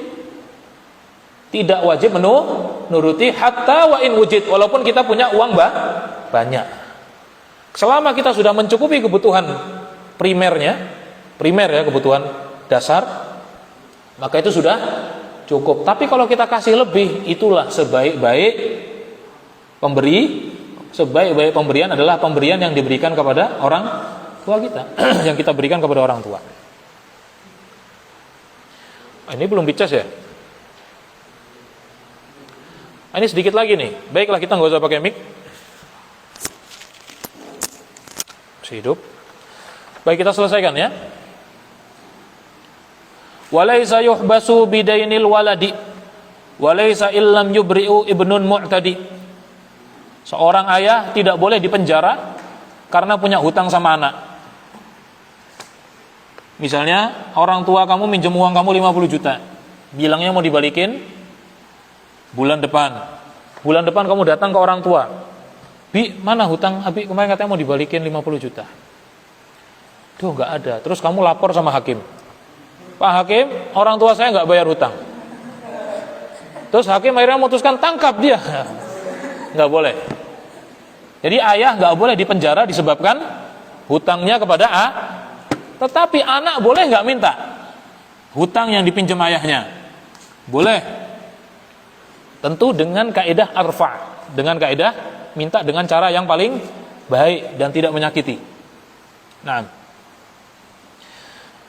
Tidak wajib menuruti hatta wa in wujid, walaupun kita punya uang banyak. Selama kita sudah mencukupi kebutuhan primer ya, kebutuhan dasar, maka itu sudah cukup. Tapi kalau kita kasih lebih, itulah sebaik-baik pemberi. Sebaik-baik pemberian adalah pemberian yang diberikan kepada orang tua kita, yang kita berikan kepada orang tua. Ini belum dicas ya? Ini sedikit lagi nih. Baiklah, kita nggak usah pakai mic. Masih hidup. Baik, kita selesaikan ya. Walaysa yuhbasu bidainil waladi walaysa illam yubri'u ibnun mu'tadi. Seorang ayah tidak boleh dipenjara karena punya hutang sama anak. Misalnya orang tua kamu minjem uang kamu 50 juta, bilangnya mau dibalikin bulan depan. Bulan depan kamu datang ke orang tua, Bi, mana hutang Abi kemarin katanya mau dibalikin 50 juta. Tuh nggak ada. Terus kamu lapor sama hakim, Pak Hakim, orang tua saya nggak bayar hutang. Terus hakim akhirnya memutuskan tangkap dia. Nggak boleh. Jadi ayah nggak boleh dipenjara disebabkan hutangnya kepada A. Tetapi anak boleh nggak minta hutang yang dipinjam ayahnya? Boleh. Tentu dengan kaidah arfa, dengan kaidah minta dengan cara yang paling baik dan tidak menyakiti. Nah,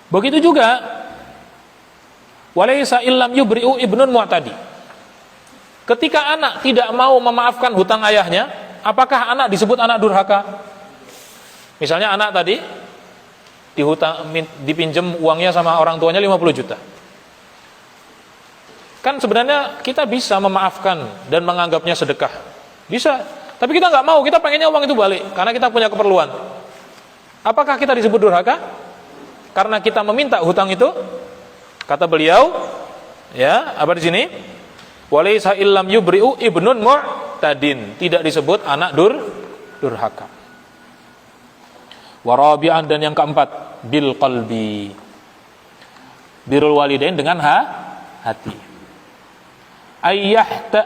begitu juga walaysa illam yubri'u ibnun mu'tadi. Ketika anak tidak mau memaafkan hutang ayahnya, apakah anak disebut anak durhaka? Misalnya anak tadi dipinjam uangnya sama orang tuanya 50 juta. Kan sebenarnya kita bisa memaafkan dan menganggapnya sedekah. Bisa. Tapi kita nggak mau, kita pengennya uang itu balik karena kita punya keperluan. Apakah kita disebut durhaka? Karena kita meminta hutang itu? Kata beliau, ya, apa di sini? Walaysa illam yubri'u ibnun mu'tadin, tidak disebut anak durhaka. Warabi'an, dan yang keempat, bil qalbi, birrul walidain dengan hati.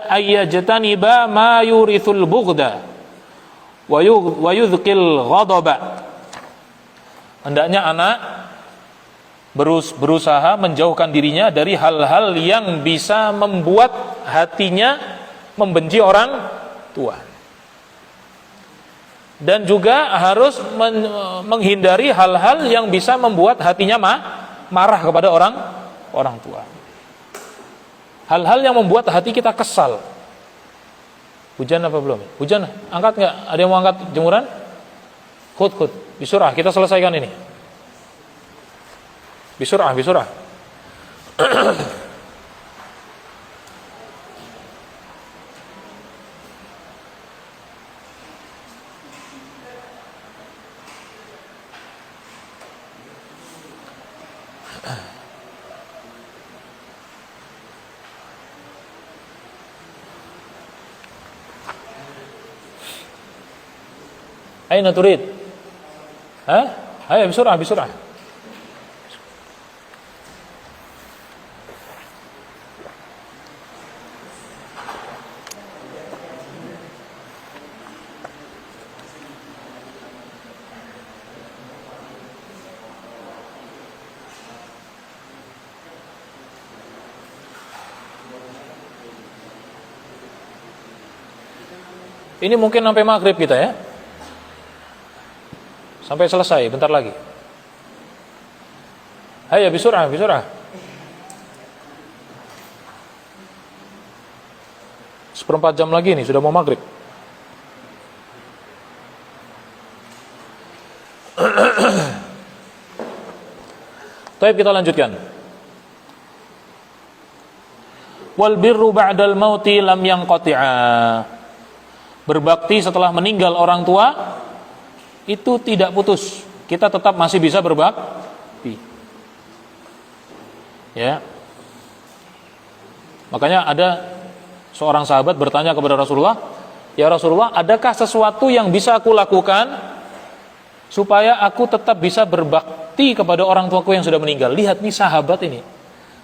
Ayyajtaniba ma yurithul bughda wa yudhqil ghadaba. Hendaknya anak berusaha menjauhkan dirinya dari hal-hal yang bisa membuat hatinya membenci orang tua. Dan juga harus menghindari hal-hal yang bisa membuat hatinya marah kepada orang tua. Hal-hal yang membuat hati kita kesal. Hujan apa belum? Hujan, angkat nggak? Ada yang mau angkat jemuran? Khud, bisurah, kita selesaikan ini. Bisurah. Aina turid? Ayo bisurah. Ini mungkin sampai maghrib kita ya. Sampai selesai, bentar lagi. Ayo bisurah. Seperempat jam lagi nih, sudah mau maghrib. Baik, kita lanjutkan. Wal birru ba'dal mauti lam yanqati'a. Berbakti setelah meninggal orang tua itu tidak putus. Kita tetap masih bisa berbakti. Ya. Makanya ada seorang sahabat bertanya kepada Rasulullah, "Ya Rasulullah, adakah sesuatu yang bisa aku lakukan supaya aku tetap bisa berbakti kepada orang tuaku yang sudah meninggal. Lihat nih sahabat ini,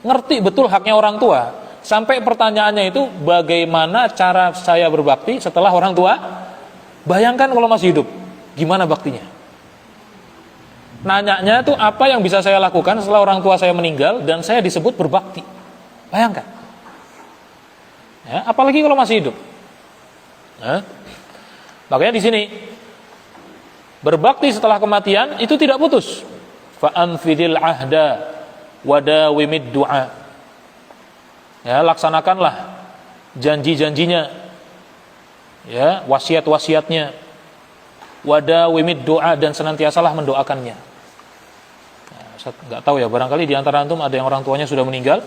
ngerti betul haknya orang tua. Sampai pertanyaannya itu, bagaimana cara saya berbakti setelah orang tua? Bayangkan kalau masih hidup, gimana baktinya? Nanyanya itu, apa yang bisa saya lakukan setelah orang tua saya meninggal dan saya disebut berbakti? Bayangkan. Ya, apalagi kalau masih hidup. Nah, makanya di sini berbakti setelah kematian itu tidak putus. Fa anfidil ahda wadawimid du'a. Ya, laksanakanlah janji-janjinya, ya, wasiat-wasiatnya, wadawimid du'a, dan senantiasalah mendoakannya. Nah, saya nggak tahu ya, barangkali di antara antum ada yang orang tuanya sudah meninggal,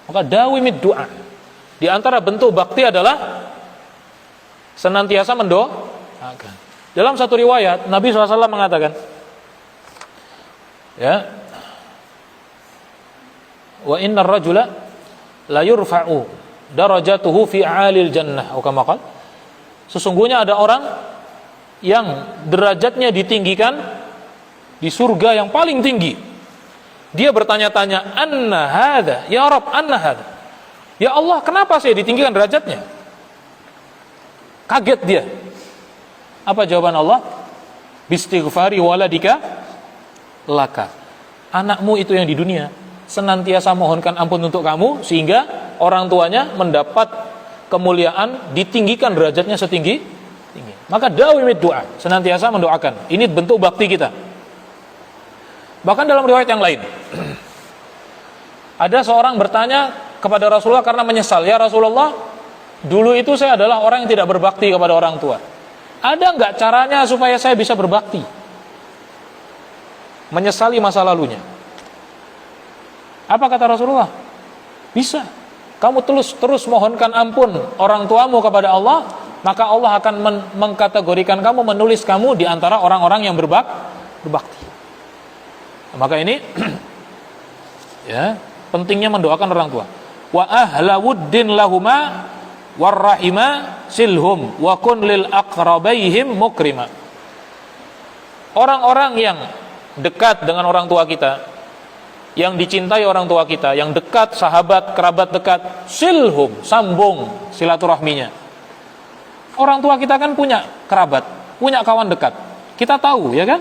maka dawimid du'a. Di antara bentuk bakti adalah senantiasa mendoakan. Dalam satu riwayat Nabi SAW mengatakan, ya, wa innar rajula la yurfa'u darajatuhu fi 'alil jannah, atau kama qala, sesungguhnya ada orang yang derajatnya ditinggikan di surga yang paling tinggi. Dia bertanya-tanya, anna hadza ya Rabb, anna hadza, ya Allah, kenapa saya ditinggikan derajatnya? Kaget dia. Apa jawaban Allah? Bistighfari waladika laka. Anakmu itu yang di dunia senantiasa mohonkan ampun untuk kamu, sehingga orang tuanya mendapat kemuliaan, ditinggikan derajatnya setinggi tinggi. Maka dawimid doa, senantiasa mendoakan. Ini bentuk bakti kita. Bahkan dalam riwayat yang lain, ada seorang bertanya kepada Rasulullah karena menyesal, ya Rasulullah, dulu itu saya adalah orang yang tidak berbakti kepada orang tua. Ada nggak caranya supaya saya bisa berbakti? Menyesali masa lalunya. Apa kata Rasulullah? Bisa. Kamu terus mohonkan ampun orang tuamu kepada Allah, maka Allah akan mengkategorikan kamu, menulis kamu di antara orang-orang yang berbakti. Maka ini ya, pentingnya mendoakan orang tua. Wa ahla wuddin lahuma warrahima silhum wa kun lil aqrabaihim mukrima. Orang-orang yang dekat dengan orang tua kita, yang dicintai orang tua kita, yang dekat, sahabat, kerabat dekat, silhum, sambung silaturahminya. Orang tua kita kan punya kerabat, punya kawan dekat. Kita tahu, ya kan?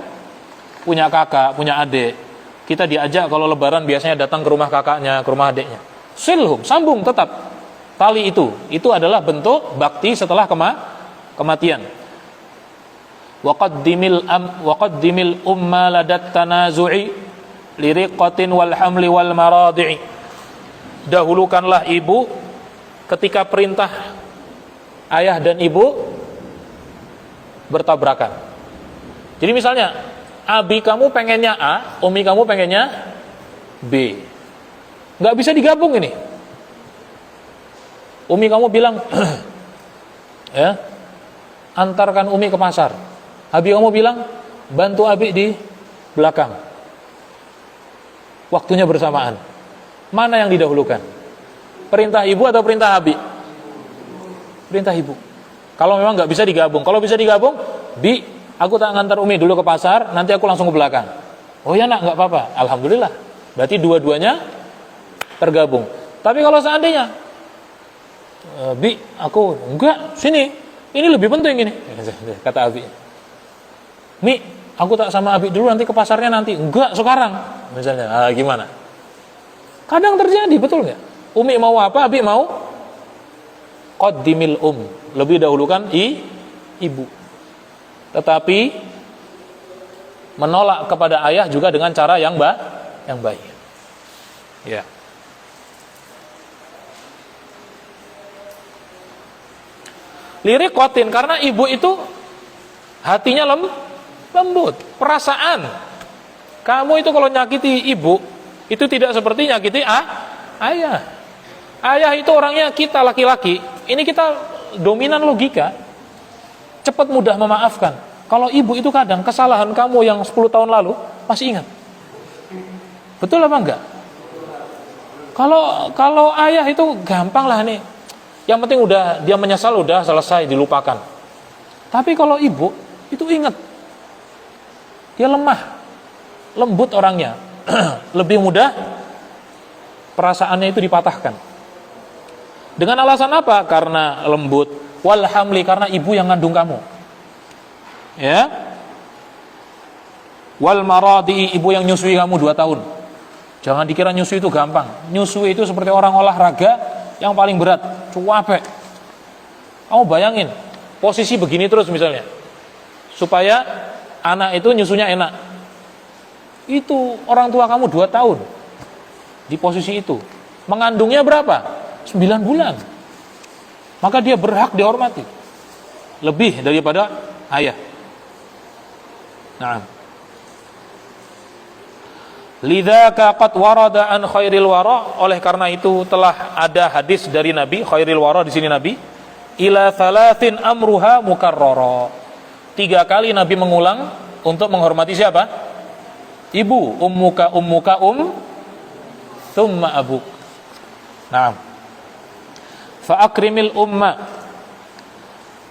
Punya kakak, punya adik. Kita diajak kalau lebaran biasanya datang ke rumah kakaknya, ke rumah adiknya. Silhum, sambung tetap tali itu. Itu adalah bentuk bakti setelah kematian. Waqaddimil umma ladat tanazu'i liriqatin wal hamli wal maradi'i. Dahulukanlah ibu ketika perintah ayah dan ibu bertabrakan. Jadi misalnya, abi kamu pengennya A, umi kamu pengennya B. Nggak bisa digabung ini. Umi kamu bilang, ya, antarkan umi ke pasar. Abi kamu bilang, bantu abi di belakang. Waktunya bersamaan. Mana yang didahulukan? Perintah ibu atau perintah abi? Perintah ibu. Kalau memang nggak bisa digabung. Kalau bisa digabung, Bi, aku tak ngantar umi dulu ke pasar, nanti aku langsung ke belakang. Oh ya nak, nggak apa-apa. Alhamdulillah. Berarti dua-duanya tergabung. Tapi kalau seandainya, Bi, aku enggak, sini. Ini lebih penting ini, kata abi. Mi, aku tak sama abi dulu, nanti ke pasarnya nanti. Enggak, sekarang. Misalnya, gimana? Kadang terjadi, betul nggak? Umi mau apa, abi mau? Qaddimil lebih dahulukan ibu. Tetapi menolak kepada ayah juga dengan cara yang baik. Ya. Liriqatin, karena ibu itu hatinya lembut, perasaan. Kamu itu kalau nyakiti ibu, itu tidak seperti nyakiti ayah. Ayah itu orangnya kita laki-laki, ini kita dominan logika, cepat mudah memaafkan. Kalau ibu itu kadang kesalahan kamu yang 10 tahun lalu masih ingat. Betul apa enggak? Kalau ayah itu gampang lah nih. Yang penting udah dia menyesal, udah selesai, dilupakan. Tapi kalau ibu itu ingat. dia lemah, lembut orangnya, lebih mudah perasaannya itu dipatahkan. Dengan alasan apa? Karena lembut. Wal hamli, karena ibu yang ngandung kamu. Ya. Wal maradi, ibu yang nyusui kamu 2 tahun. Jangan dikira nyusui itu gampang. Nyusui itu seperti orang olahraga yang paling berat, capek. Kamu bayangin, posisi begini terus misalnya, supaya anak itu nyusunya enak. Itu orang tua kamu 2 tahun di posisi itu. Mengandungnya berapa? 9 bulan. Maka dia berhak dihormati lebih daripada ayah. Nah, lidzaka qad warada an khairil wara, oleh karena itu telah ada hadis dari Nabi, khairil wara di sini Nabi, ila thalathin amruha mukarrara. 3 kali Nabi mengulang untuk menghormati siapa? Ibu, ummuka thumma abuk. Naam. Fa akrimil umma,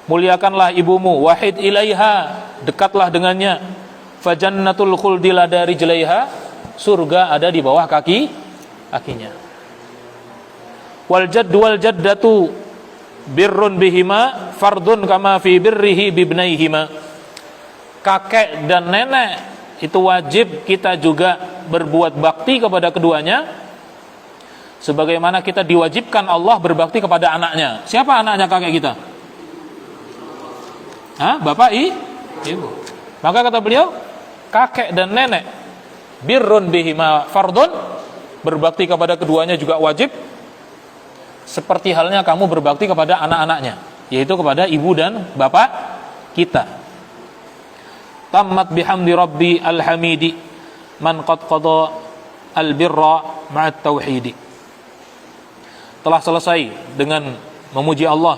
muliakanlah ibumu, wahid ilaiha, dekatlah dengannya, fa jannatul khuldi lada rijlaiha, surga ada di bawah kakinya. Wal jaddu wal jaddatu birrun bihima fardun kama fi birrihi bibnaihima. Kakek dan nenek itu wajib kita juga berbuat bakti kepada keduanya, sebagaimana kita diwajibkan Allah berbakti kepada anaknya. Siapa anaknya kakek kita? Bapak, ibu. Maka kata beliau, kakek dan nenek birrun bihima fardun, berbakti kepada keduanya juga wajib, seperti halnya kamu berbakti kepada anak-anaknya, yaitu kepada ibu dan bapak kita. Tammat bihamdi rabbi alhamidi man qad qada albirra ma'at tauhidi. Telah selesai dengan memuji Allah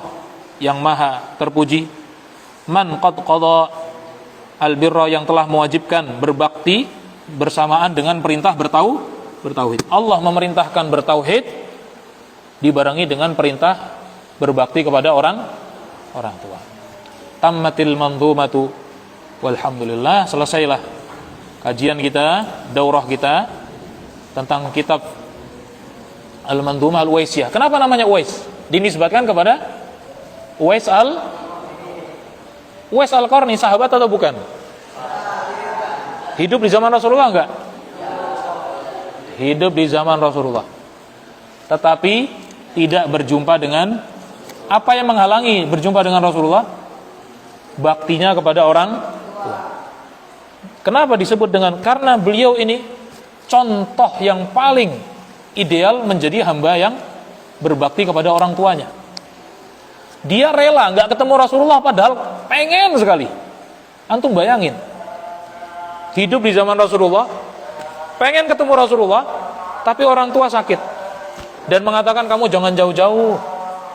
yang maha terpuji. Man qad qada albirra, yang telah mewajibkan berbakti bersamaan dengan perintah bertauhid. Allah memerintahkan bertauhid dibarengi dengan perintah berbakti kepada orang tua. Tammatil manzumatu walhamdulillah. Selesailah kajian kita, daurah kita tentang kitab Al-Mandhumah Al-Uwaisiyah. Kenapa namanya Uwais? Dinisbatkan kepada Uwais Al-Qarni, sahabat atau bukan? Hidup di zaman Rasulullah enggak? Hidup di zaman Rasulullah. Tetapi tidak berjumpa dengan, apa yang menghalangi berjumpa dengan Rasulullah? Baktinya kepada orang tua. Kenapa disebut dengan? Karena beliau ini contoh yang paling ideal menjadi hamba yang berbakti kepada orang tuanya. Dia rela nggak ketemu Rasulullah padahal pengen sekali. Antum bayangin, hidup di zaman Rasulullah, pengen ketemu Rasulullah, tapi orang tua sakit dan mengatakan kamu jangan jauh-jauh,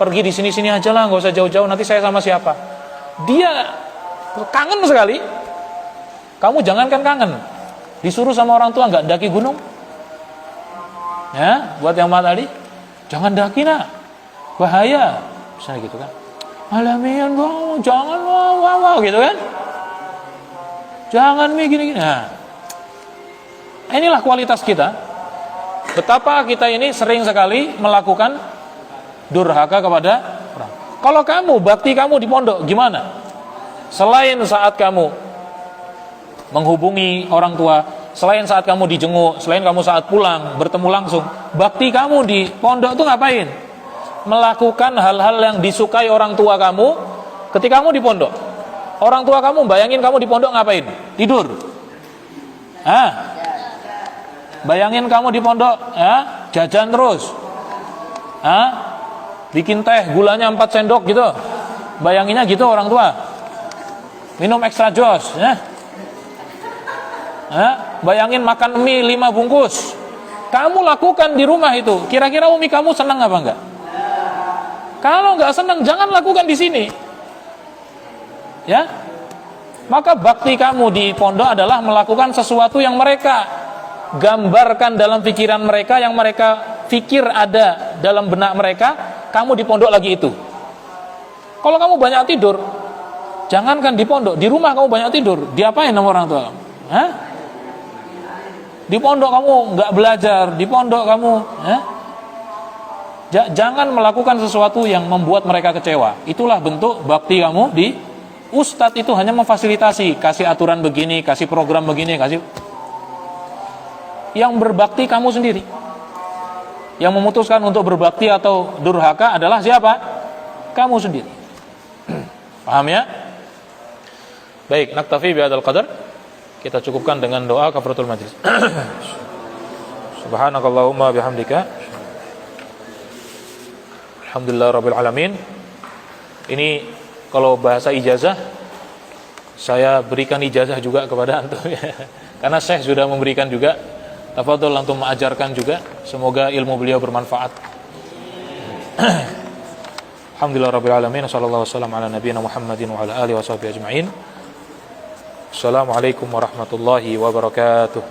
pergi di sini-sini aja lah, nggak usah jauh-jauh, nanti saya sama siapa? Dia kangen sekali. Kamu jangankan kangen, disuruh sama orang tua nggak daki gunung. Ya, buat yang tadi, jangan daki nak, bahaya, misalnya gitu kan. Alamian bang, jangan wah gitu kan. Jangan gini-gini. Nah, inilah kualitas kita. Betapa kita ini sering sekali melakukan durhaka kepada orang. Kalau kamu, bakti kamu di pondok gimana? Selain saat kamu menghubungi orang tua, selain saat kamu dijenguk, selain kamu saat pulang bertemu langsung, bakti kamu di pondok itu ngapain? Melakukan hal-hal yang disukai orang tua kamu ketika kamu di pondok. Orang tua kamu bayangin kamu di pondok ngapain? Tidur. Bayangin kamu di pondok, jajan terus. Bikin teh gulanya 4 sendok gitu. Bayanginnya gitu orang tua. Minum extra jos, bayangin makan mie 5 bungkus. Kamu lakukan di rumah itu, kira-kira umi kamu senang apa enggak? Kalau enggak senang, jangan lakukan di sini. Ya, maka bakti kamu di pondok adalah melakukan sesuatu yang mereka gambarkan dalam pikiran mereka, yang mereka pikir ada dalam benak mereka. Kamu di pondok lagi itu. Kalau kamu banyak tidur, jangankan di pondok, di rumah kamu banyak tidur, diapain sama orang tua? Hah? Di pondok kamu nggak belajar, di pondok kamu, jangan melakukan sesuatu yang membuat mereka kecewa. Itulah bentuk bakti kamu di ustadz. Itu hanya memfasilitasi, kasih aturan begini, kasih program begini, kasih. Yang berbakti kamu sendiri. Yang memutuskan untuk berbakti atau durhaka adalah siapa? Kamu sendiri. Paham ya? Baik, naktafi bihadzal qadar. Kita cukupkan dengan doa kafaratul majlis. Subhanakallahumma bihamdika. Alhamdulillah rabbil alamin. Ini kalau bahasa ijazah, saya berikan ijazah juga kepada antum ya. Karena Syekh sudah memberikan juga. Tafadhol antum mengajarkan juga. Semoga ilmu beliau bermanfaat. Alhamdulillah rabbil alamin. Sallallahu wasallam ala nabiyina Muhammadin wa ala alihi washabihi ajma'in. Assalamualaikum warahmatullahi wabarakatuh.